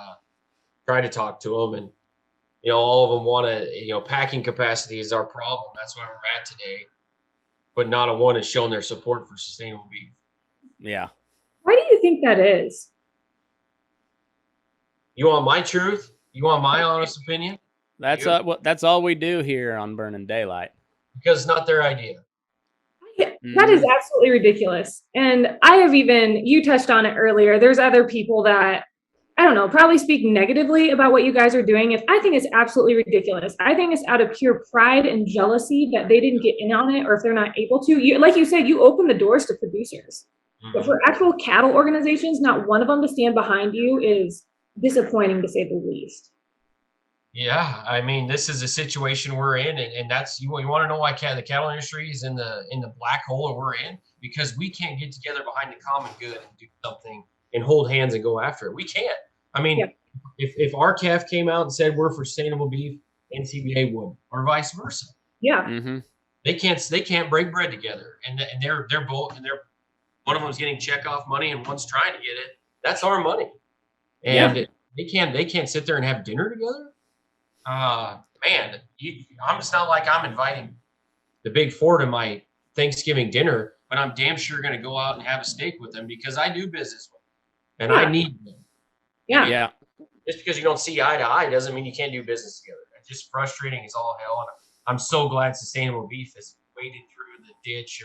try to talk to them. And, all of them want to, packing capacity is our problem. That's where we're at today. But not a one has shown their support for Sustainable Beef. Yeah. Why do you think that is? You want my truth? You want my honest opinion? That's all we do here on Burnin' Daylight. Because it's not their idea. That is absolutely ridiculous. And you touched on it earlier. There's other people that, I don't know, probably speak negatively about what you guys are doing. I think it's absolutely ridiculous. I think it's out of pure pride and jealousy that they didn't get in on it, or if they're not able to. Like you said, you open the doors to producers. But for actual cattle organizations, not one of them to stand behind you is disappointing, to say the least. Yeah, I mean, this is a situation we're in, and that's you want to know why the cattle industry is in the black hole that we're in, because we can't get together behind the common good and do something and hold hands and go after it. We can't. I mean, if RCAF came out and said we're for Sustainable Beef, NCBA would, or vice versa. Yeah. They can't break bread together, and they're both, and one of them's getting checkoff money and one's trying to get it. That's our money. And they can't sit there and have dinner together. Man, it's not like I'm inviting the big four to my Thanksgiving dinner, but I'm damn sure going to go out and have a steak with them because I do business with them and I need them. Yeah. Just because you don't see eye to eye doesn't mean you can't do business together. It's just frustrating as all hell. And I'm so glad Sustainable Beef has waded through the ditch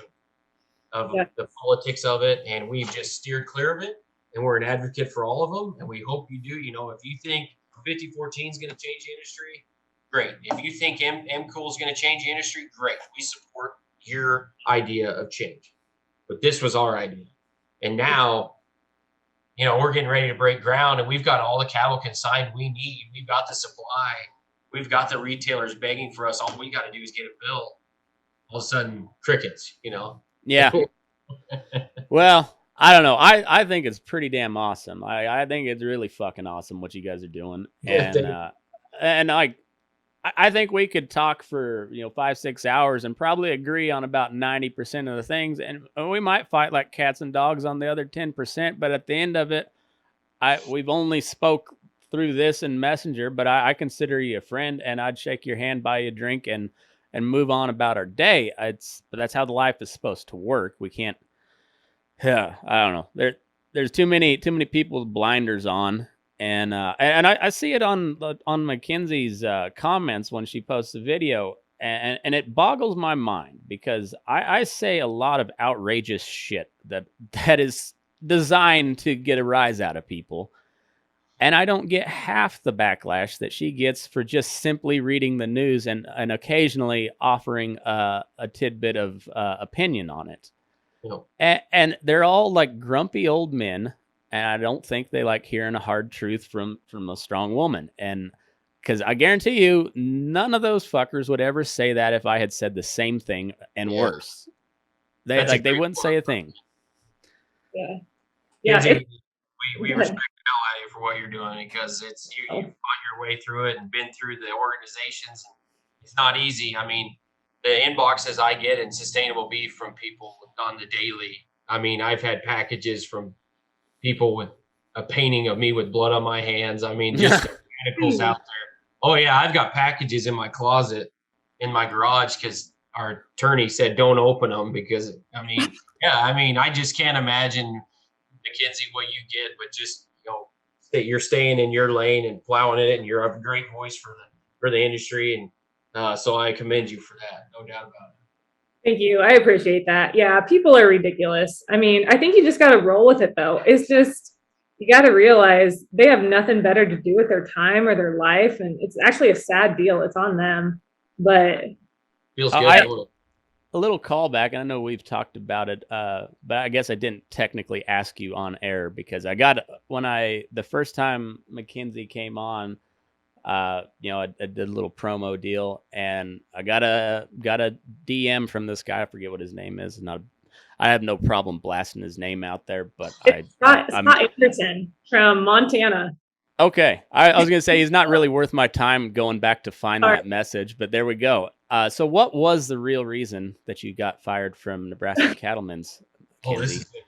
of the politics of it, and we've just steered clear of it. And we're an advocate for all of them, and we hope you do. If you think 5014 is going to change the industry, great. If you think MCool is going to change the industry, great. We support your idea of change. But this was our idea. And now, we're getting ready to break ground, and we've got all the cattle consigned we need. We've got the supply. We've got the retailers begging for us. All we got to do is get it built. All of a sudden, crickets, Yeah. Well, I don't know. I think it's pretty damn awesome. I think it's really fucking awesome what you guys are doing. And I think we could talk for 5-6 hours and probably agree on about 90% of the things, and we might fight like cats and dogs on the other 10%. But at the end of it, we've only spoke through this in Messenger, but I consider you a friend, and I'd shake your hand, buy you a drink, and move on about our day. But that's how the life is supposed to work. We can't. I don't know. There's too many people with blinders on. And I see it on Mackenzie's comments when she posts the video, and it boggles my mind because I say a lot of outrageous shit that is designed to get a rise out of people, and I don't get half the backlash that she gets for just simply reading the news and occasionally offering a tidbit of opinion on it. And they're all like grumpy old men. And I don't think they like hearing a hard truth from a strong woman. And because I guarantee you, none of those fuckers would ever say that if I had said the same thing and worse. They wouldn't say a thing. Yeah. We respect the hell out of you for what you're doing, because you fought your way through it and been through the organizations. It's not easy. I mean, the inboxes I get in sustainable beef from people on the daily. I mean, I've had packages from people with a painting of me with blood on my hands. I mean, just radicals out there. Oh yeah, I've got packages in my closet, in my garage, because our attorney said don't open them because, I just can't imagine, Mackenzie, what you get, but just, that you're staying in your lane and plowing it, and you're a great voice for the industry. And so I commend you for that. No doubt about it. Thank you. I appreciate that. Yeah, people are ridiculous. I mean, I think you just got to roll with it, though. It's just, you got to realize they have nothing better to do with their time or their life. And it's actually a sad deal. It's on them. But feels good. A little callback, and I know we've talked about it, but I guess I didn't technically ask you on air because the first time Mackenzie came on, I did a little promo deal, and I got a DM from this guy. I forget what his name is. I have no problem blasting his name out there, but it's not Anderson from Montana. Okay, I was gonna say he's not really worth my time going back to find that message, but there we go. So, what was the real reason that you got fired from Nebraska Cattlemen's? This is gonna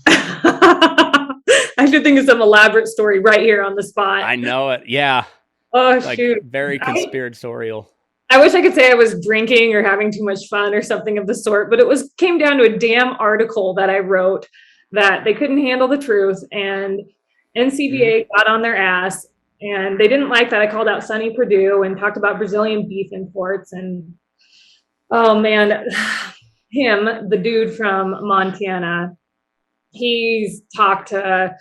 be good. I should think of some elaborate story right here on the spot. I know it. Yeah. Oh, shoot. Very conspiratorial. I wish I could say I was drinking or having too much fun or something of the sort, but it came down to a damn article that I wrote that they couldn't handle the truth, and NCBA got on their ass, and they didn't like that I called out Sonny Perdue and talked about Brazilian beef imports. And oh man, the dude from Montana, he's talked to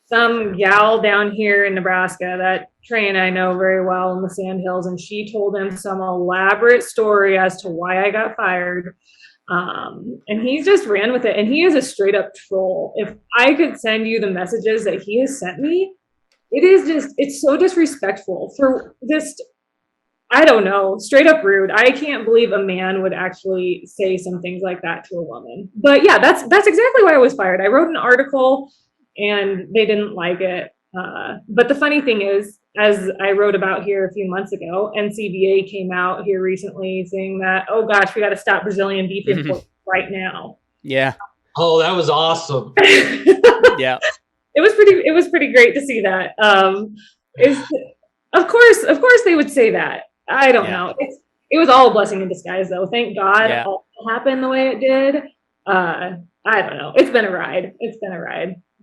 some gal down here in Nebraska that Trey and I know very well in the Sandhills, and she told him some elaborate story as to why I got fired. And he just ran with it, and he is a straight up troll. If I could send you the messages that he has sent me, it's so disrespectful for just, I don't know, straight up rude. I can't believe a man would actually say some things like that to a woman. But yeah, that's exactly why I was fired. I wrote an article and they didn't like it. But the funny thing is, as I wrote about here a few months ago, NCBA came out here recently saying that, oh gosh, we got to stop Brazilian beef imports right now. Yeah. Oh, that was awesome. Yeah. It was pretty great to see that. Of course they would say that. I don't know. It was all a blessing in disguise, though. Thank God all happened the way it did. I don't know. It's been a ride.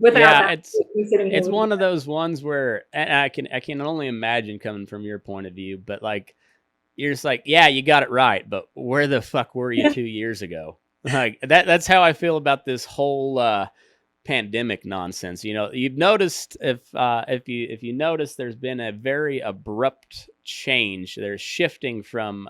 It's one of those ones where, and I can only imagine coming from your point of view, but like, you're just like, yeah, you got it right, but where the fuck were you 2 years ago? Like that's how I feel about this whole pandemic nonsense. You know, you've noticed if you notice, there's been a very abrupt change. There's shifting from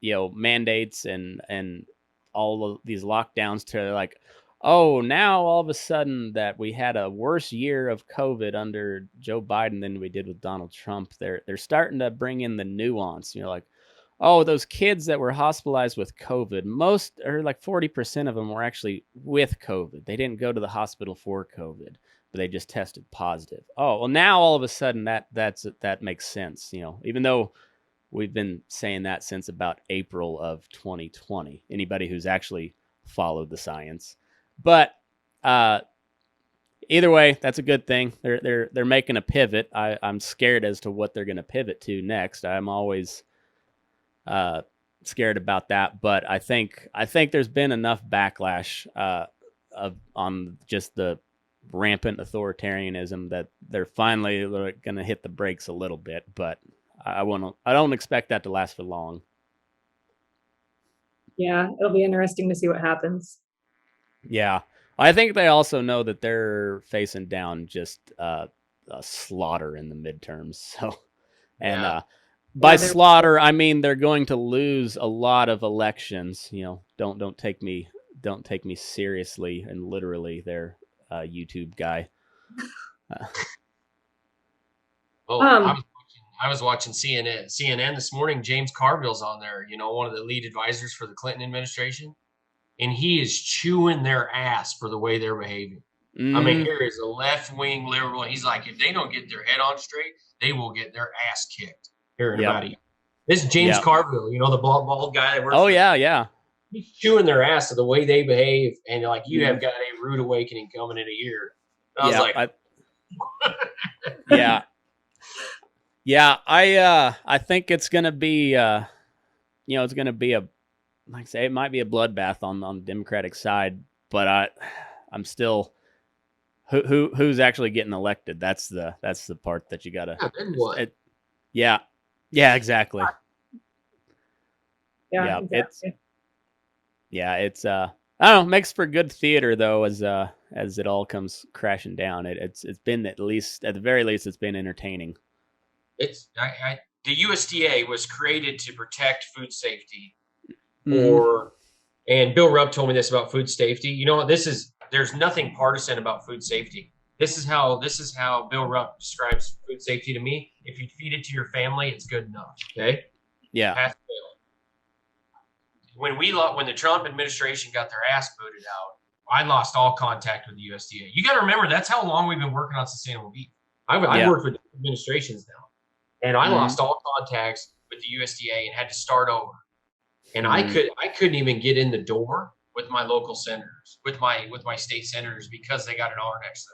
mandates and all of these lockdowns to like, oh, now all of a sudden that we had a worse year of COVID under Joe Biden than we did with Donald Trump. They're starting to bring in the nuance. You know, like, oh, those kids that were hospitalized with COVID, most or like 40% of them were actually with COVID. They didn't go to the hospital for COVID, but they just tested positive. Oh, well, now all of a sudden that makes sense. You know, even though we've been saying that since about April of 2020. Anybody who's actually followed the science, but either way, that's a good thing. They're making a pivot. I'm scared as to what they're going to pivot to next. I'm always scared about that, but I think there's been enough backlash on just the rampant authoritarianism that they're finally going to hit the brakes a little bit. But I don't expect that to last for long. Yeah, it'll be interesting to see what happens. Yeah, I think they also know that they're facing down just a slaughter in the midterms. So, and by slaughter, I mean they're going to lose a lot of elections. You know, don't take me seriously and literally. They're a YouTube guy. I was watching CNN this morning. James Carville's on there. You know, one of the lead advisors for the Clinton administration, and he is chewing their ass for the way they're behaving. I mean, here is a left-wing liberal. He's like, if they don't get their head on straight, they will get their ass kicked here in about a year. This is James Carville, you know, the bald guy that works. Oh, yeah. He's chewing their ass to the way they behave, and like, you have got a rude awakening coming in a year. I was like, yeah, I think it's gonna be it's gonna be like I say, it might be a bloodbath on the Democratic side, but I'm still who's actually getting elected. That's the part that you gotta. Yeah, then what? Yeah, exactly. Yeah, exactly. It's I don't know, makes for good theater though as it all comes crashing down. It's been at the very least it's been entertaining. It's the USDA was created to protect food safety, and Bill Rupp told me this about food safety. You know, there's nothing partisan about food safety. This is how Bill Rupp describes food safety to me. If you feed it to your family, it's good enough. Okay. Yeah. When the Trump administration got their ass booted out, I lost all contact with the USDA. You got to remember, that's how long we've been working on sustainable beef. I've worked with administrations now. And I lost all contacts with the USDA and had to start over. And I couldn't even get in the door with my local senators, with my state senators, because they got an R next to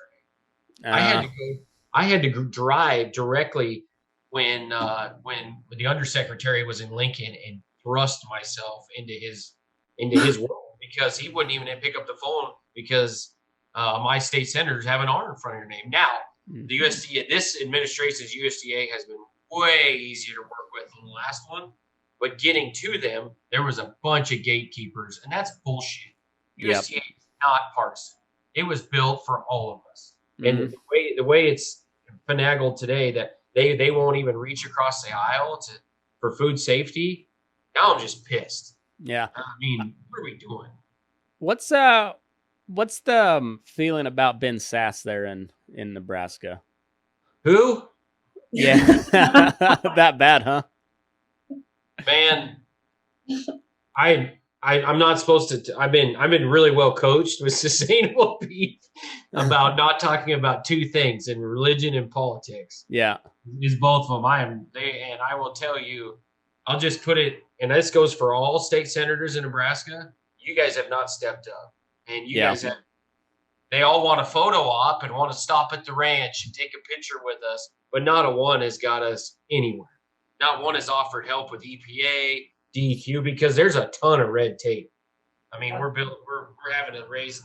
their name. I had to drive directly when the undersecretary was in Lincoln and thrust myself into his world, because he wouldn't even pick up the phone because my state senators have an R in front of your name. Now, the USDA, this administration's USDA has been way easier to work with than the last one, but getting to them, there was a bunch of gatekeepers, and that's bullshit. USDA is not partisan. It was built for all of us. And the way it's finagled today, that they won't even reach across the aisle for food safety. Now I'm just pissed. Yeah. I mean, what are we doing? What's the feeling about Ben Sass there in Nebraska? Who? Yeah. That bad, huh? Man, I'm not supposed to. I've been really well coached with sustainable beef about not talking about two things, in religion and politics. Yeah, is both of them. And I will tell you, I'll just put it, and this goes for all state senators in Nebraska. You guys have not stepped up, and you guys have. They all want a photo op and want to stop at the ranch and take a picture with us, but not a one has got us anywhere. Not one has offered help with EPA, DEQ, because there's a ton of red tape. I mean, we're having to raise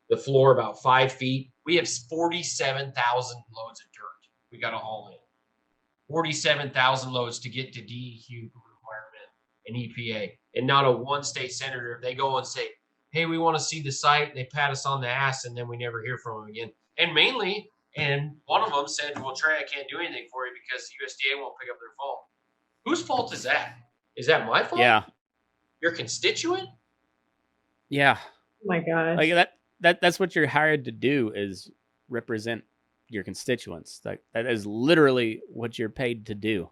the floor about 5 feet. We have 47,000 loads of dirt we got to haul in. 47,000 loads to get to DEQ requirement and EPA. And not a one state senator, if they go and say, hey, we want to see the site. They pat us on the ass, and then we never hear from them again. And mainly, and one of them said, well, Trey, I can't do anything for you because USDA won't pick up their phone. Whose fault is that? Is that my fault? Yeah. Your constituent? Yeah. Oh my gosh. Like that's what you're hired to do, is represent your constituents. Like that is literally what you're paid to do.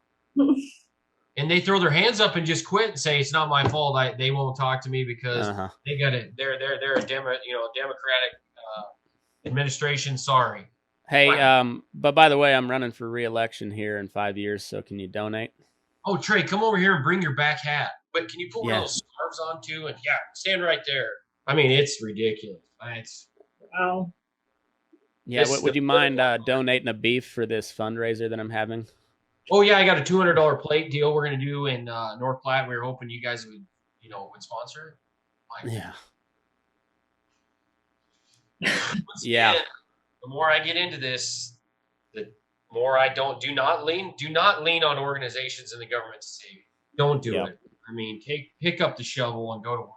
And they throw their hands up and just quit and say it's not my fault. They won't talk to me because they got it. They're a Democratic administration. Sorry. Hey, but by the way, I'm running for re-election here in 5 years, so can you donate? Oh, Trey, come over here and bring your back hat. But can you put one of those scarves on too? And stand right there. I mean, it's ridiculous. Wow. Yeah, would you mind donating a beef for this fundraiser that I'm having? Oh yeah, I got a $200 plate deal we're gonna do in North Platte. We were hoping you guys would sponsor it. Yeah. Yeah. The more I get into this, the more I do not lean on organizations in the government to save you. Don't do it. I mean, pick up the shovel and go to work.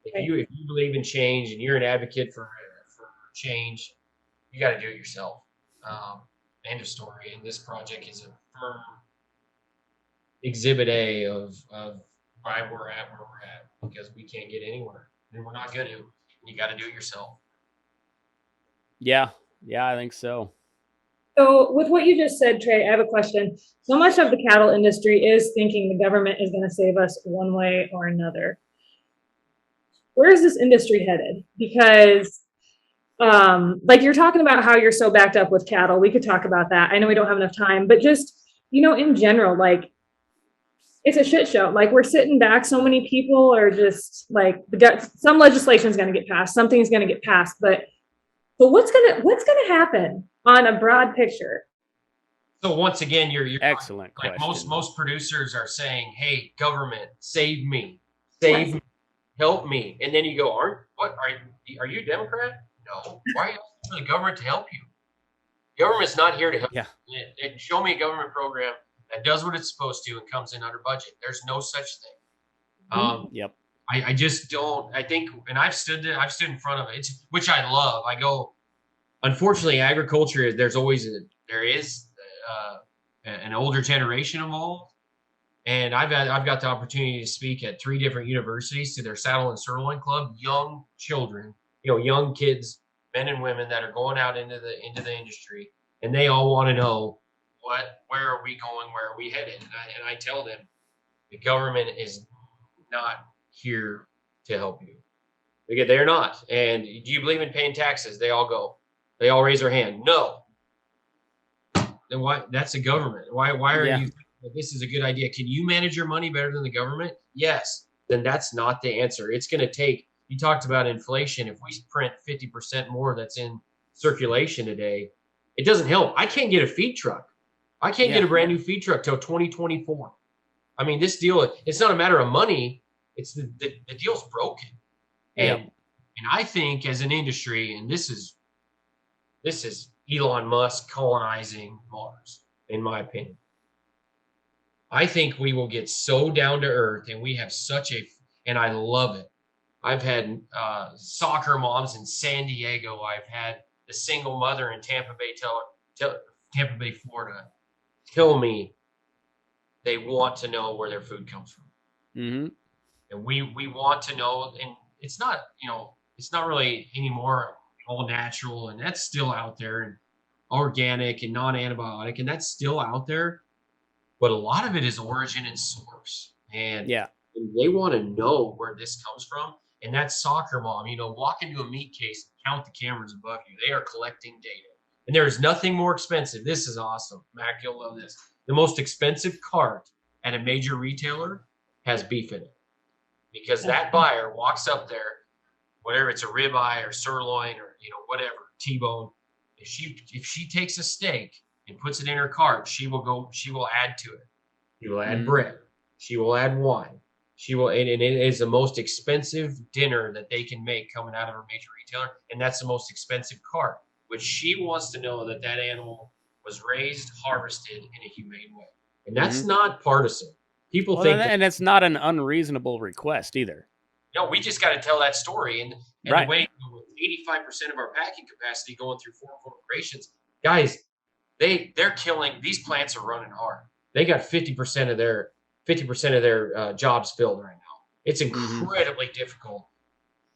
If you believe in change and you're an advocate for change, you got to do it yourself. End of story. And this project is a firm exhibit A of why we're at where we're at, because we can't get anywhere and we're not going to. You got to do it yourself. Yeah, I think so. So with what you just said, Trey, I have a question. So much of the cattle industry is thinking the government is going to save us one way or another. Where is this industry headed? Because like you're talking about how you're so backed up with cattle. We could talk about that. I know we don't have enough time, but just, in general, like it's a shit show. Like we're sitting back. So many people are just like, some legislation is going to get passed. Something's going to get passed, but what's going to happen on a broad picture? So once again, you're excellent like question. most producers are saying, hey, government, save me, help me. And then you go, are you a Democrat? No. Why are you asking for the government to help you? Government's not here to help you. And show me a government program that does what it's supposed to and comes in under budget. There's no such thing. Yep. I just don't. I think, and I've stood in front of it, which I love. I go. Unfortunately, agriculture there is an older generation involved, and I've got the opportunity to speak at 3 different universities to their saddle and sirloin club. Young children, young kids, men and women that are going out into the industry, and they all want to know where are we going, where are we headed, and I tell them the government is not here to help you, because they're not. And do you believe in paying taxes? They all raise their hand. No. Then why? That's the government. Why are you thinking that this is a good idea? Can you manage your money better than the government? Yes. Then that's not the answer. It's going to take. You talked about inflation. If we print 50% more that's in circulation today, it doesn't help. I can't get a feed truck. I can't get a brand new feed truck till 2024. I mean, this deal. It's not a matter of money. It's the deal's broken. And I think as an industry, and this is Elon Musk colonizing Mars, in my opinion. I think we will get so down to earth, and we have and I love it. I've had soccer moms in San Diego. I've had the single mother in Tampa Bay, Florida, tell me they want to know where their food comes from. Mm-hmm. And we want to know, and it's not really anymore all natural, and that's still out there, and organic and non-antibiotic, and that's still out there. But a lot of it is origin and source. And they want to know where this comes from. And that soccer mom, walk into a meat case and count the cameras above you. They are collecting data. And there is nothing more expensive. This is awesome. Mac, you'll love this. The most expensive cart at a major retailer has beef in it. Because that buyer walks up there, whatever it's a ribeye or sirloin or whatever, T-bone. If she takes a steak and puts it in her cart, she will add to it. She will add bread. She will add wine. And it is the most expensive dinner that they can make coming out of a major retailer, and that's the most expensive cart, which she wants to know that animal was raised, harvested in a humane way. And that's not partisan. People think and it's not an unreasonable request either. we just got to tell that story. And Right. the way 85% of our packing capacity going through 4 corporations, guys, they're killing. These plants are running hard. They got 50% of their jobs filled right now. It's incredibly difficult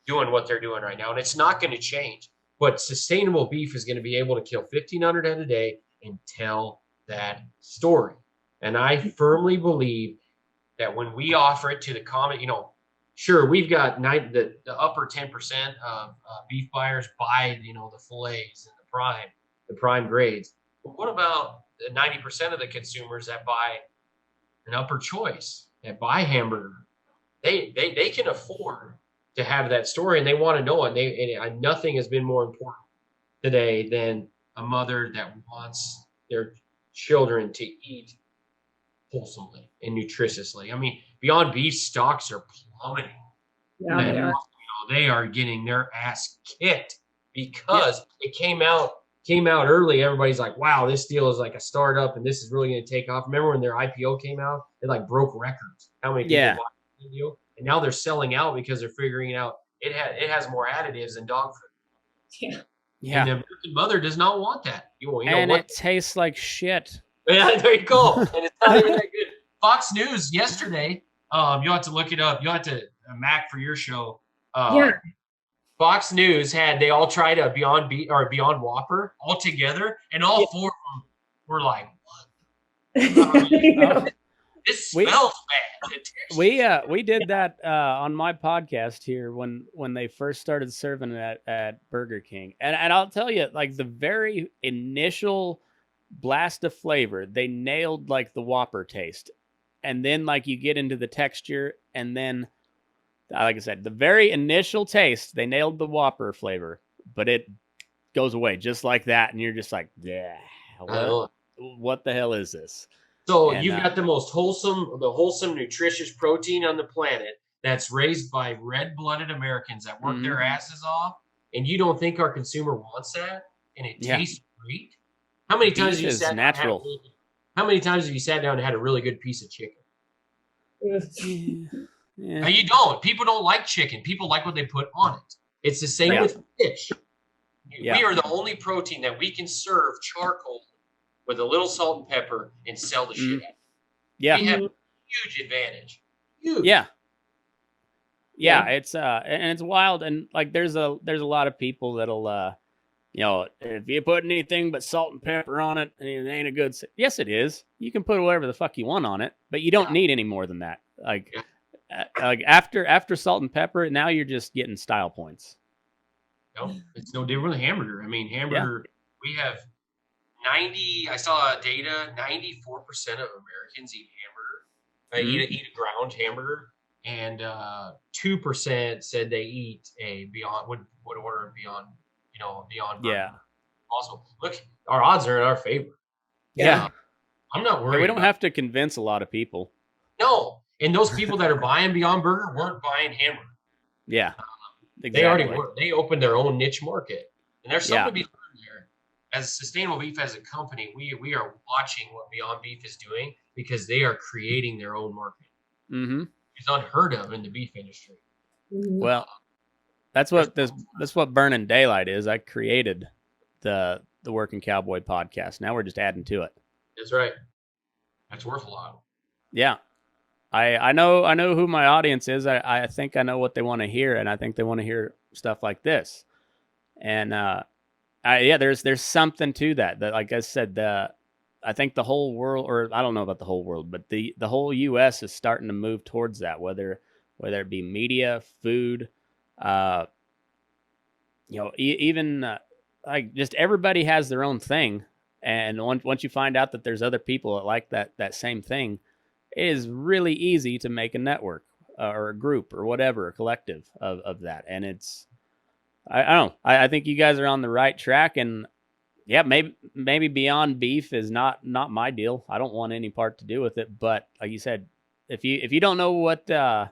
doing what they're doing right now, and it's not going to change. But sustainable beef is going to be able to kill 1,500 head a day and tell that story. And I firmly believe that when we offer it to the common, sure, we've got the upper 10% of beef buyers buy, the fillets and the prime grades. But what about the 90% of the consumers that buy an upper choice, that buy hamburger? They can afford to have that story, and they want to know it. And nothing has been more important today than a mother that wants their children to eat wholesomely and nutritiously. I mean, Beyond Beef stocks are plummeting. Yeah, they are. They are getting their ass kicked because it came out early. Everybody's like, wow, this deal is like a startup and this is really going to take off. Remember when their IPO came out? It like broke records. How many people bought the deal? And now they're selling out because they're figuring out it has more additives than dog food. Yeah. And the American mother does not want that. It tastes like shit. Yeah, there you go. And it's not even that good. Fox News yesterday, you'll have to look it up. You'll have to Mac for your show. Fox News they all tried a Beyond Beef or Beyond Whopper all together, and all 4 of them were like, "What? This smells bad." We did that on my podcast here when they first started serving it at Burger King, and I'll tell you, like the very initial blast of flavor, they nailed like the Whopper taste, and then like you get into the texture, and then like I said, the very initial taste, they nailed the Whopper flavor, but it goes away just like that, and you're just like, yeah, what the hell is this? So you've got the most wholesome, nutritious protein on the planet that's raised by red-blooded Americans that work their asses off, and you don't think our consumer wants that, and it tastes great? How many times have you sat down? How many times have you sat down and had a really good piece of chicken? Yeah. No, you don't. People don't like chicken. People like what they put on it. It's the same with fish. We are the only protein that we can serve charcoal with a little salt and pepper and sell the shit out. Yeah. We have a huge advantage. Huge. Yeah. It's and it's wild, and like there's a lot of people that'll if you put anything but salt and pepper on it, it ain't a good. Yes, it is. You can put whatever the fuck you want on it, but you don't need any more than that. Like after salt and pepper, now you're just getting style points. No, it's no different than hamburger. I mean, hamburger. We have 90. I saw data. 94% of Americans eat hamburger. Eat a ground hamburger, and 2% said they eat a Beyond. Would order a Beyond. Beyond. Yeah. Also, look, our odds are in our favor. Yeah. I'm not worried. We don't have to convince a lot of people. No. And those people that are buying Beyond Burger weren't buying hamburger. Yeah. Exactly. They already were. They opened their own niche market. And there's something to be learned there. As Sustainable Beef as a company, we are watching what Beyond Beef is doing because they are creating their own market. Mm-hmm. It's unheard of in the beef industry. Well, that's what Burnin Daylight is. I created the Working Cowboy podcast. Now we're just adding to it. That's right. That's worth a lot. Yeah. I know who my audience is. I think I know what they want to hear, and I think they want to hear stuff like this. And there's something to that. That, like I said, I think the whole world, or I don't know about the whole world, but the whole U.S. is starting to move towards that. Whether it be media, food, even like just everybody has their own thing. And once you find out that there's other people that like that same thing, it is really easy to make a network or a group or whatever, a collective of that. And it's, I don't know. I think you guys are on the right track, and maybe Beyond Beef is not my deal. I don't want any part to do with it. But like you said, if you don't know what the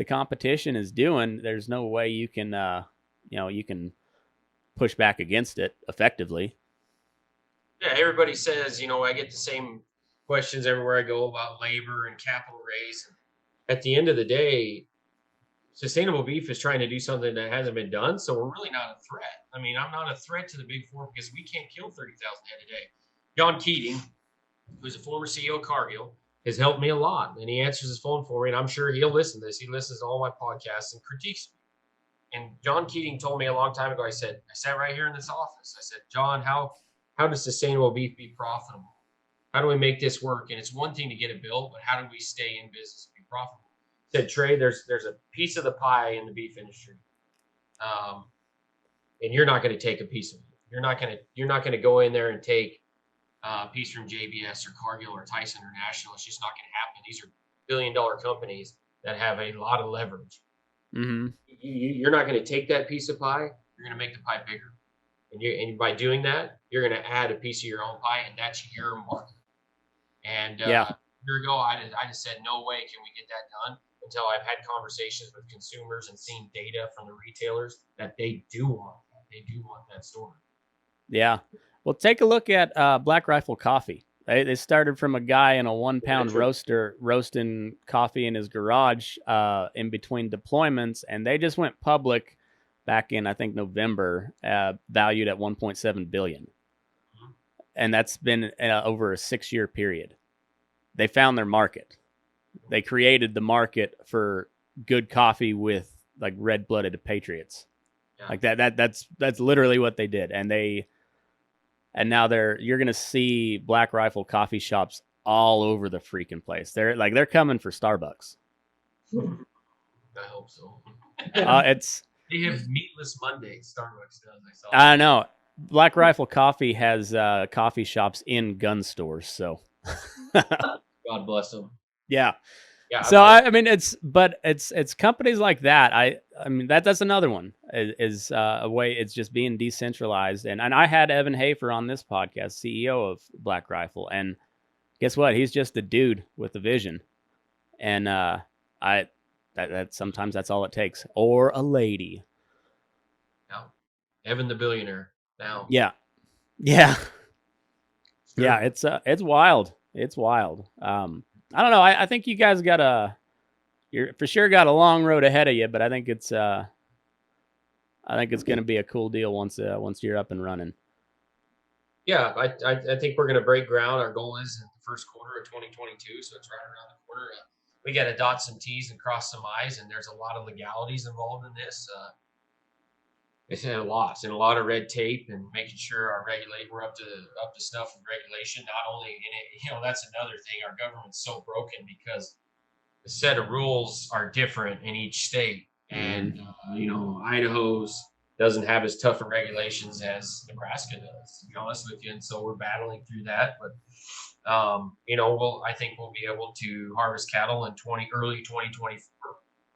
competition is doing, there's no way you can you can push back against it effectively. Yeah, everybody says, I get the same questions everywhere I go about labor and capital raise. At the end of the day, sustainable beef is trying to do something that hasn't been done. So we're really not a threat. I mean, I'm not a threat to the big four because we can't kill 30,000 head a day. John Keating, who's a former CEO of Cargill, has helped me a lot. And he answers his phone for me. And I'm sure he'll listen to this. He listens to all my podcasts and critiques me. And John Keating told me a long time ago, I sat right here in this office. I said, John, how does sustainable beef be profitable? How do we make this work? And it's one thing to get it built, but how do we stay in business and be profitable? I said, Trey, there's a piece of the pie in the beef industry. And you're not going to take a piece of it. You're not going to go in there and take a piece from JBS or Cargill or Tyson or National. It's just not going to happen. These are billion-dollar companies that have a lot of leverage. Mm-hmm. You're not going to take that piece of pie. You're going to make the pie bigger. And by doing that, you're going to add a piece of your own pie, and that's your market. And a year ago, I just said, no way can we get that done until I've had conversations with consumers and seen data from the retailers that they do want that. They do want that story. Yeah. Well, take a look at Black Rifle Coffee. They started from a guy in a 1 pound roaster roasting coffee in his garage in between deployments, and they just went public back in, I think, November, valued at $1.7 billion. And that's been over a 6-year period. They found their market. They created the market for good coffee with like red-blooded patriots. Yeah. Like that's literally what they did. And now you're going to see Black Rifle coffee shops all over the freaking place. They're coming for Starbucks. I hope so. They have meatless Mondays. Starbucks does. I know. Black Rifle Coffee has coffee shops in gun stores. So God bless them. Yeah. Yeah. So I mean, it's companies like that. I mean, that's another one is a way. It's just being decentralized. And I had Evan Hafer on this podcast, CEO of Black Rifle, and guess what? He's just a dude with a vision. And that sometimes that's all it takes, or a lady. Now, Evan the billionaire. Now. Yeah. Yeah. Sure. Yeah. It's wild. It's wild. I don't know. I think you guys you're for sure got a long road ahead of you, but I think it's going to be a cool deal once you're up and running. Yeah, I think we're going to break ground. Our goal is in the first quarter of 2022, so it's right around the corner. We got to dot some T's and cross some I's, and there's a lot of legalities involved in this. It's a lot of red tape, and making sure we're up to snuff with regulation. Not only in it, that's another thing. Our government's so broken because the set of rules are different in each state, and Idaho's doesn't have as tough of regulations as Nebraska does, to be honest with you. And so we're battling through that, but I think we'll be able to harvest cattle in early 2024.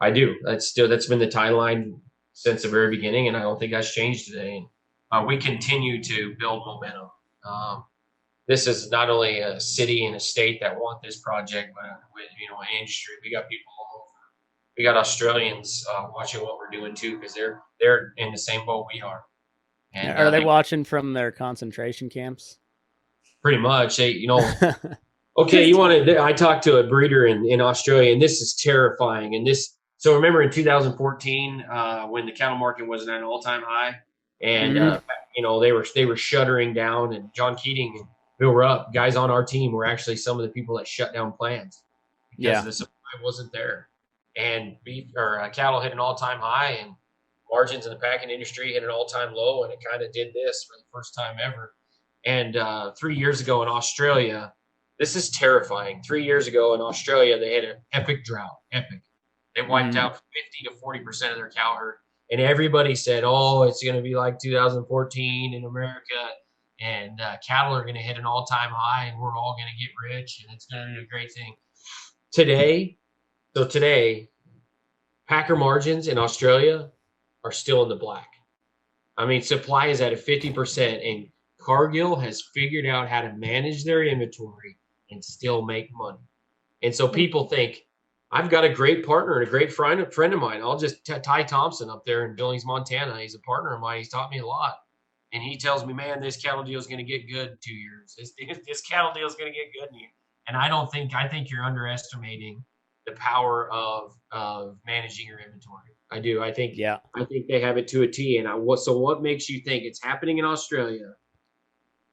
I do. That's been the timeline since the very beginning, and I don't think that's changed today. And we continue to build momentum. This is not only a city and a state that want this project, but with an industry. We got people all over. We got Australians watching what we're doing too, because they're in the same boat we are. And are they watching from their concentration camps? Pretty much. Okay, I talked to a breeder in Australia, and this is terrifying. And so remember in 2014 when the cattle market was at an all-time high, and they were shuttering down, and John Keating and Bill Rupp, guys on our team, were actually some of the people that shut down plants because the supply wasn't there, and cattle hit an all-time high, and margins in the packing industry hit an all-time low, and it kind of did this for the first time ever. And 3 years ago in Australia, this is terrifying. 3 years ago in Australia, they had an epic drought. Epic. They wiped out 50 to 40% of their cow herd. And everybody said, it's going to be like 2014 in America, and cattle are going to hit an all-time high, and we're all going to get rich, and it's going to be a great thing. Today, packer margins in Australia are still in the black. I mean, supply is at a 50%, and Cargill has figured out how to manage their inventory and still make money. And so people think, I've got a great partner and a great friend of mine. I'll just Ty Thompson up there in Billings, Montana. He's a partner of mine. He's taught me a lot. And he tells me, man, this cattle deal is going to get good in 2 years. This cattle deal is going to get good in a year. And I think you're underestimating the power of managing your inventory. I do. I think Yeah. they have it to a T. And what makes you think it's happening in Australia?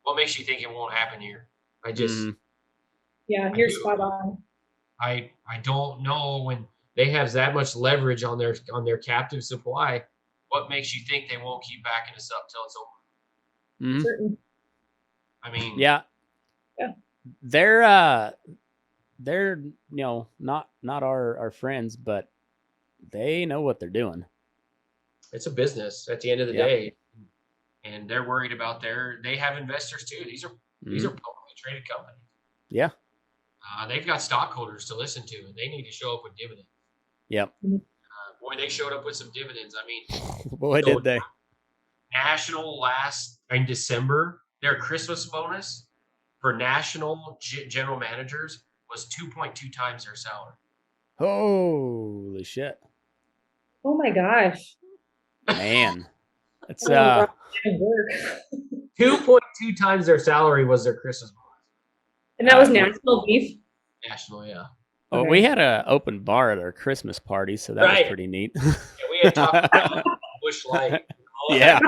What makes you think it won't happen here? Yeah, I you're do. spot on. I don't know when they have that much leverage on their captive supply. What makes you think they won't keep backing us up till it's over? Mhm. Certain. I mean, Yeah. Yeah. They're not our friends, but they know what they're doing. it's a business at the end of the Yep. day, and they're worried about they have investors too. These are publicly traded companies. Yeah. They've got stockholders to listen to, and they need to show up with dividends. Yep. Boy, they showed up with some dividends. I mean, Boy, did they. National last in December, their Christmas bonus for national general managers was 2.2 times their salary. Holy shit. Oh my gosh. Man. It's Oh, work. 2.2 times their salary was their Christmas bonus. And that was national beef. National, yeah. Well, Okay. we had an open bar at our Christmas party, so that was pretty neat. Yeah, we had talked about Bush Light. Yeah.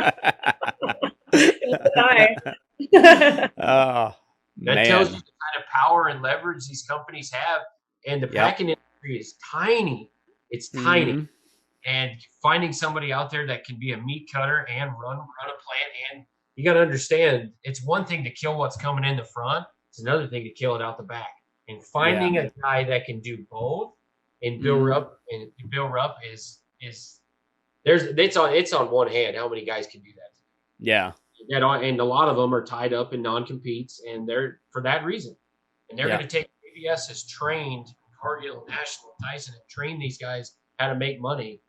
Oh, That tells you the kind of power and leverage these companies have. And the packing industry is tiny. It's tiny. Mm-hmm. And finding somebody out there that can be a meat cutter and run a plant, and you got to understand, it's one thing to kill what's coming in the front. It's another thing to kill it out the back. And finding a guy that can do both and Bill Rupp is it's on one hand how many guys can do that. Yeah. And a lot of them are tied up in non-competes, and they're for that reason. And they're going to take ABS has trained Cargill, National, Tyson have trained these guys how to make money,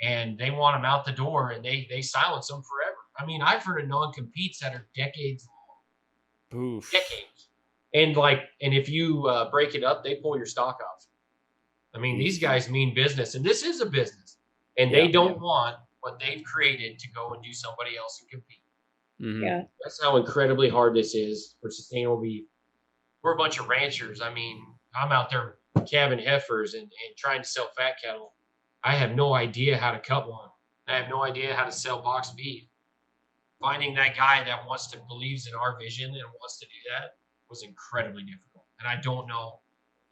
and they want them out the door, and they silence them forever. I mean, I've heard of non-competes that are decades long. Oof. Decades. And if you break it up, they pull your stock off. I mean, these guys mean business, and this is a business, and they don't want what they've created to go and do somebody else and compete. Mm-hmm. Yeah. That's how incredibly hard this is for sustainable beef. We're a bunch of ranchers. I mean, I'm out there calving heifers and trying to sell fat cattle. I have no idea how to cut one. I have no idea how to sell boxed beef. Finding that guy that believes in our vision and wants to do that was incredibly difficult. And I don't know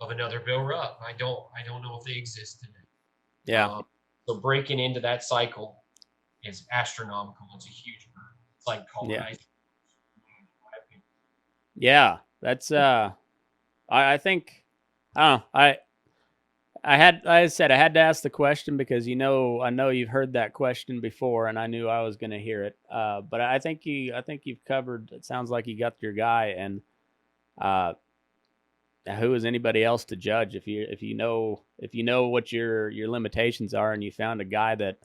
of another Bill Rupp. I don't know if they exist today. Yeah. So breaking into that cycle is astronomical. It's a huge burden. It's like colonizing. Yeah. That's I think I don't know. I had to ask the question because I know you've heard that question before, and I knew I was going to hear it. But I think you've covered. It sounds like you got your guy, and who is anybody else to judge if you know what your limitations are, and you found a guy that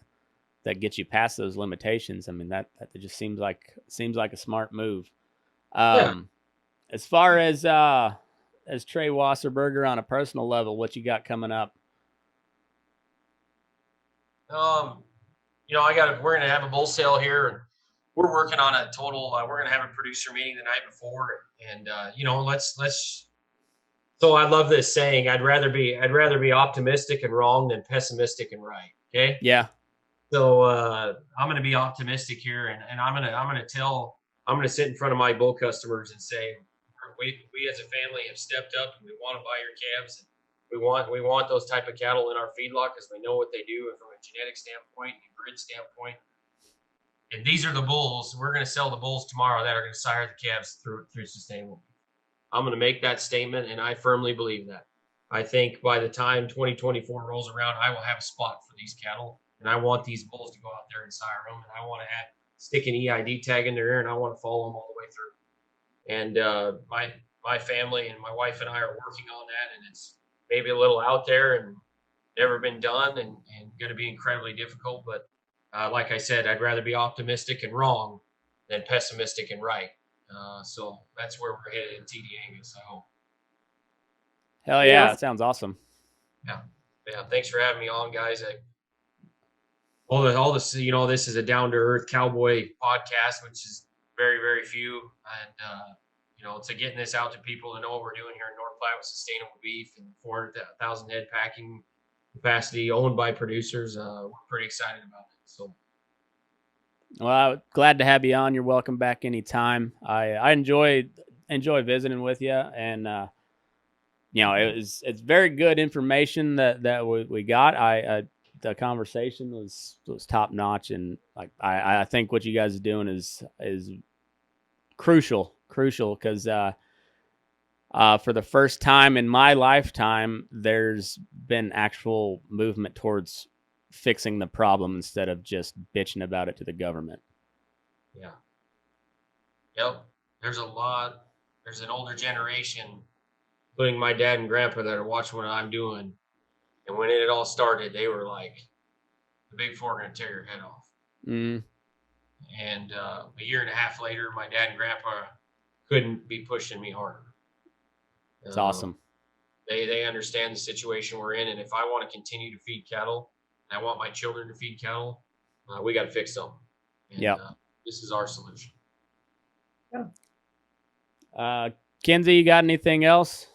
gets you past those limitations. I mean that just seems like a smart move. As far as Trey Wasserburger on a personal level, what you got coming up? We're going to have a bull sale here, and we're working on a total. We're going to have a producer meeting the night before, and let's. So I love this saying. I'd rather be optimistic and wrong than pessimistic and right. Okay. Yeah. So I'm going to be optimistic here, and I'm going to sit in front of my bull customers and say, we as a family have stepped up, and we want to buy your calves. And we want those type of cattle in our feedlot because we know what they do from a genetic standpoint and grid standpoint. And these are the bulls. We're going to sell the bulls tomorrow that are going to sire the calves through sustainable. I'm going to make that statement, and I firmly believe that. I think by the time 2024 rolls around, I will have a spot for these cattle, and I want these bulls to go out there and sire them, and I want to stick an EID tag in their ear, and I want to follow them all the way through. And my family and my wife and I are working on that, and it's maybe a little out there and never been done and going to be incredibly difficult. But like I said, I'd rather be optimistic and wrong than pessimistic and right. So that's where we're headed in TD Angus, I hope. Hell yeah, that sounds awesome. Yeah. Thanks for having me on, guys. All this, this is a down to earth cowboy podcast, which is very, very few. And, to getting this out to people to know what we're doing here in North Platte with sustainable beef and 400,000 head packing capacity owned by producers. We're pretty excited about it. So. Well, glad to have you on. You're welcome back anytime. I enjoy visiting with you, and it's very good information that we got. The conversation was top notch, and like I think what you guys are doing is crucial because for the first time in my lifetime, there's been actual movement towards fixing the problem instead of just bitching about it to the government. Yeah. Yep. There's an older generation, including my dad and grandpa, that are watching what I'm doing. And when it all started, they were like, the big four are going to tear your head off. Mm. And a year and a half later, my dad and grandpa couldn't be pushing me harder. It's awesome. They understand the situation we're in. And if I want to continue to feed cattle, and I want my children to feed cattle, we got to fix something. Yeah. This is our solution. Kenzie, you got anything else?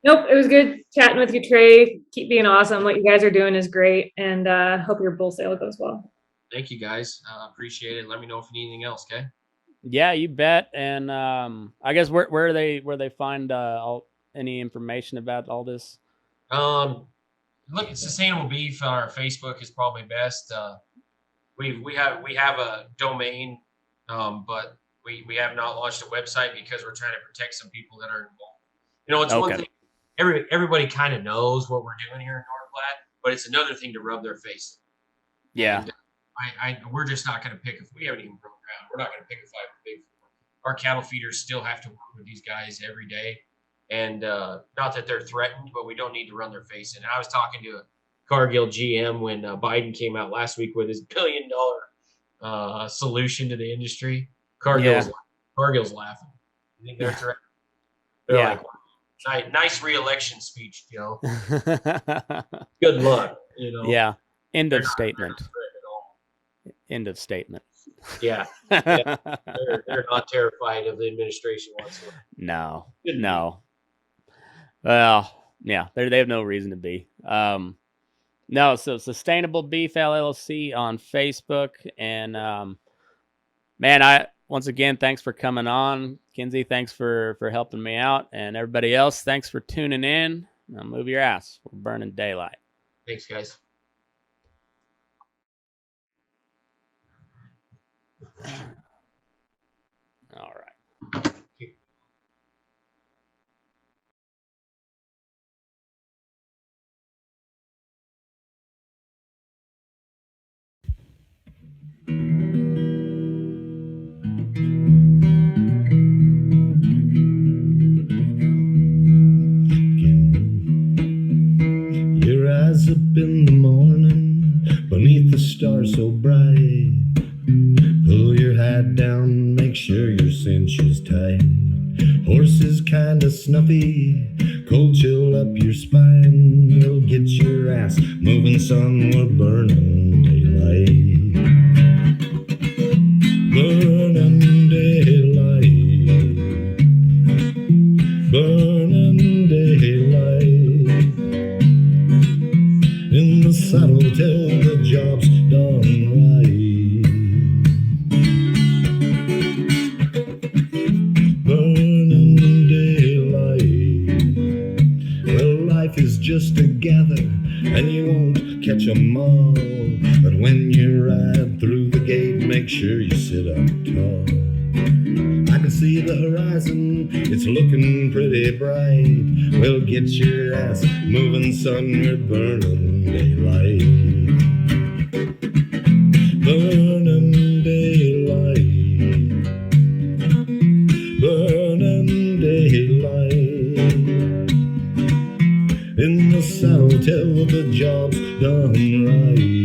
Nope, it was good chatting with you, Trey. Keep being awesome. What you guys are doing is great, and hope your bull sale goes well. Thank you, guys. Appreciate it. Let me know if you need anything else, okay? Yeah, you bet. And I guess where they find any information about all this? Look at Sustainable Beef on our Facebook is probably best. We have a domain, but we have not launched a website because we're trying to protect some people that are involved. It's one thing. Everybody kind of knows what we're doing here in North Platte, but it's another thing to rub their face. Yeah. And we're just not going to pick. If we haven't even broke ground, we're not going to pick a fight with Big Four. Our cattle feeders still have to work with these guys every day. And not that they're threatened, but we don't need to run their face in. I was talking to a Cargill GM when Biden came out last week with his $1 billion solution to the industry. Cargill's laughing. You think they're threatened? They're like, nice re-election speech, Joe. Good luck. Yeah. End of statement. End of statement. Yeah. They're not terrified of the administration whatsoever. No. Well, yeah, they have no reason to be. No, so Sustainable Beef LLC on Facebook. And man, once again, thanks for coming on. Kenzie, thanks for helping me out. And everybody else, thanks for tuning in. Now move your ass. We're burning daylight. Thanks, guys. All right. Your eyes up in the morning, beneath the stars so bright. Pull your hat down, make sure your cinch is tight. Horses kinda snuffy, cold chill up your spine. We'll get your ass moving, son, we're burning daylight. Burning daylight. Burning daylight. In the saddle till the job's done right. Is just a gather, and you won't catch 'em all. But when you ride through the gate, make sure you sit up tall. I can see the horizon, it's looking pretty bright. Well, get your ass moving, son, we're burning daylight. Burning daylight. Burning daylight. In the saddle till the job's done right.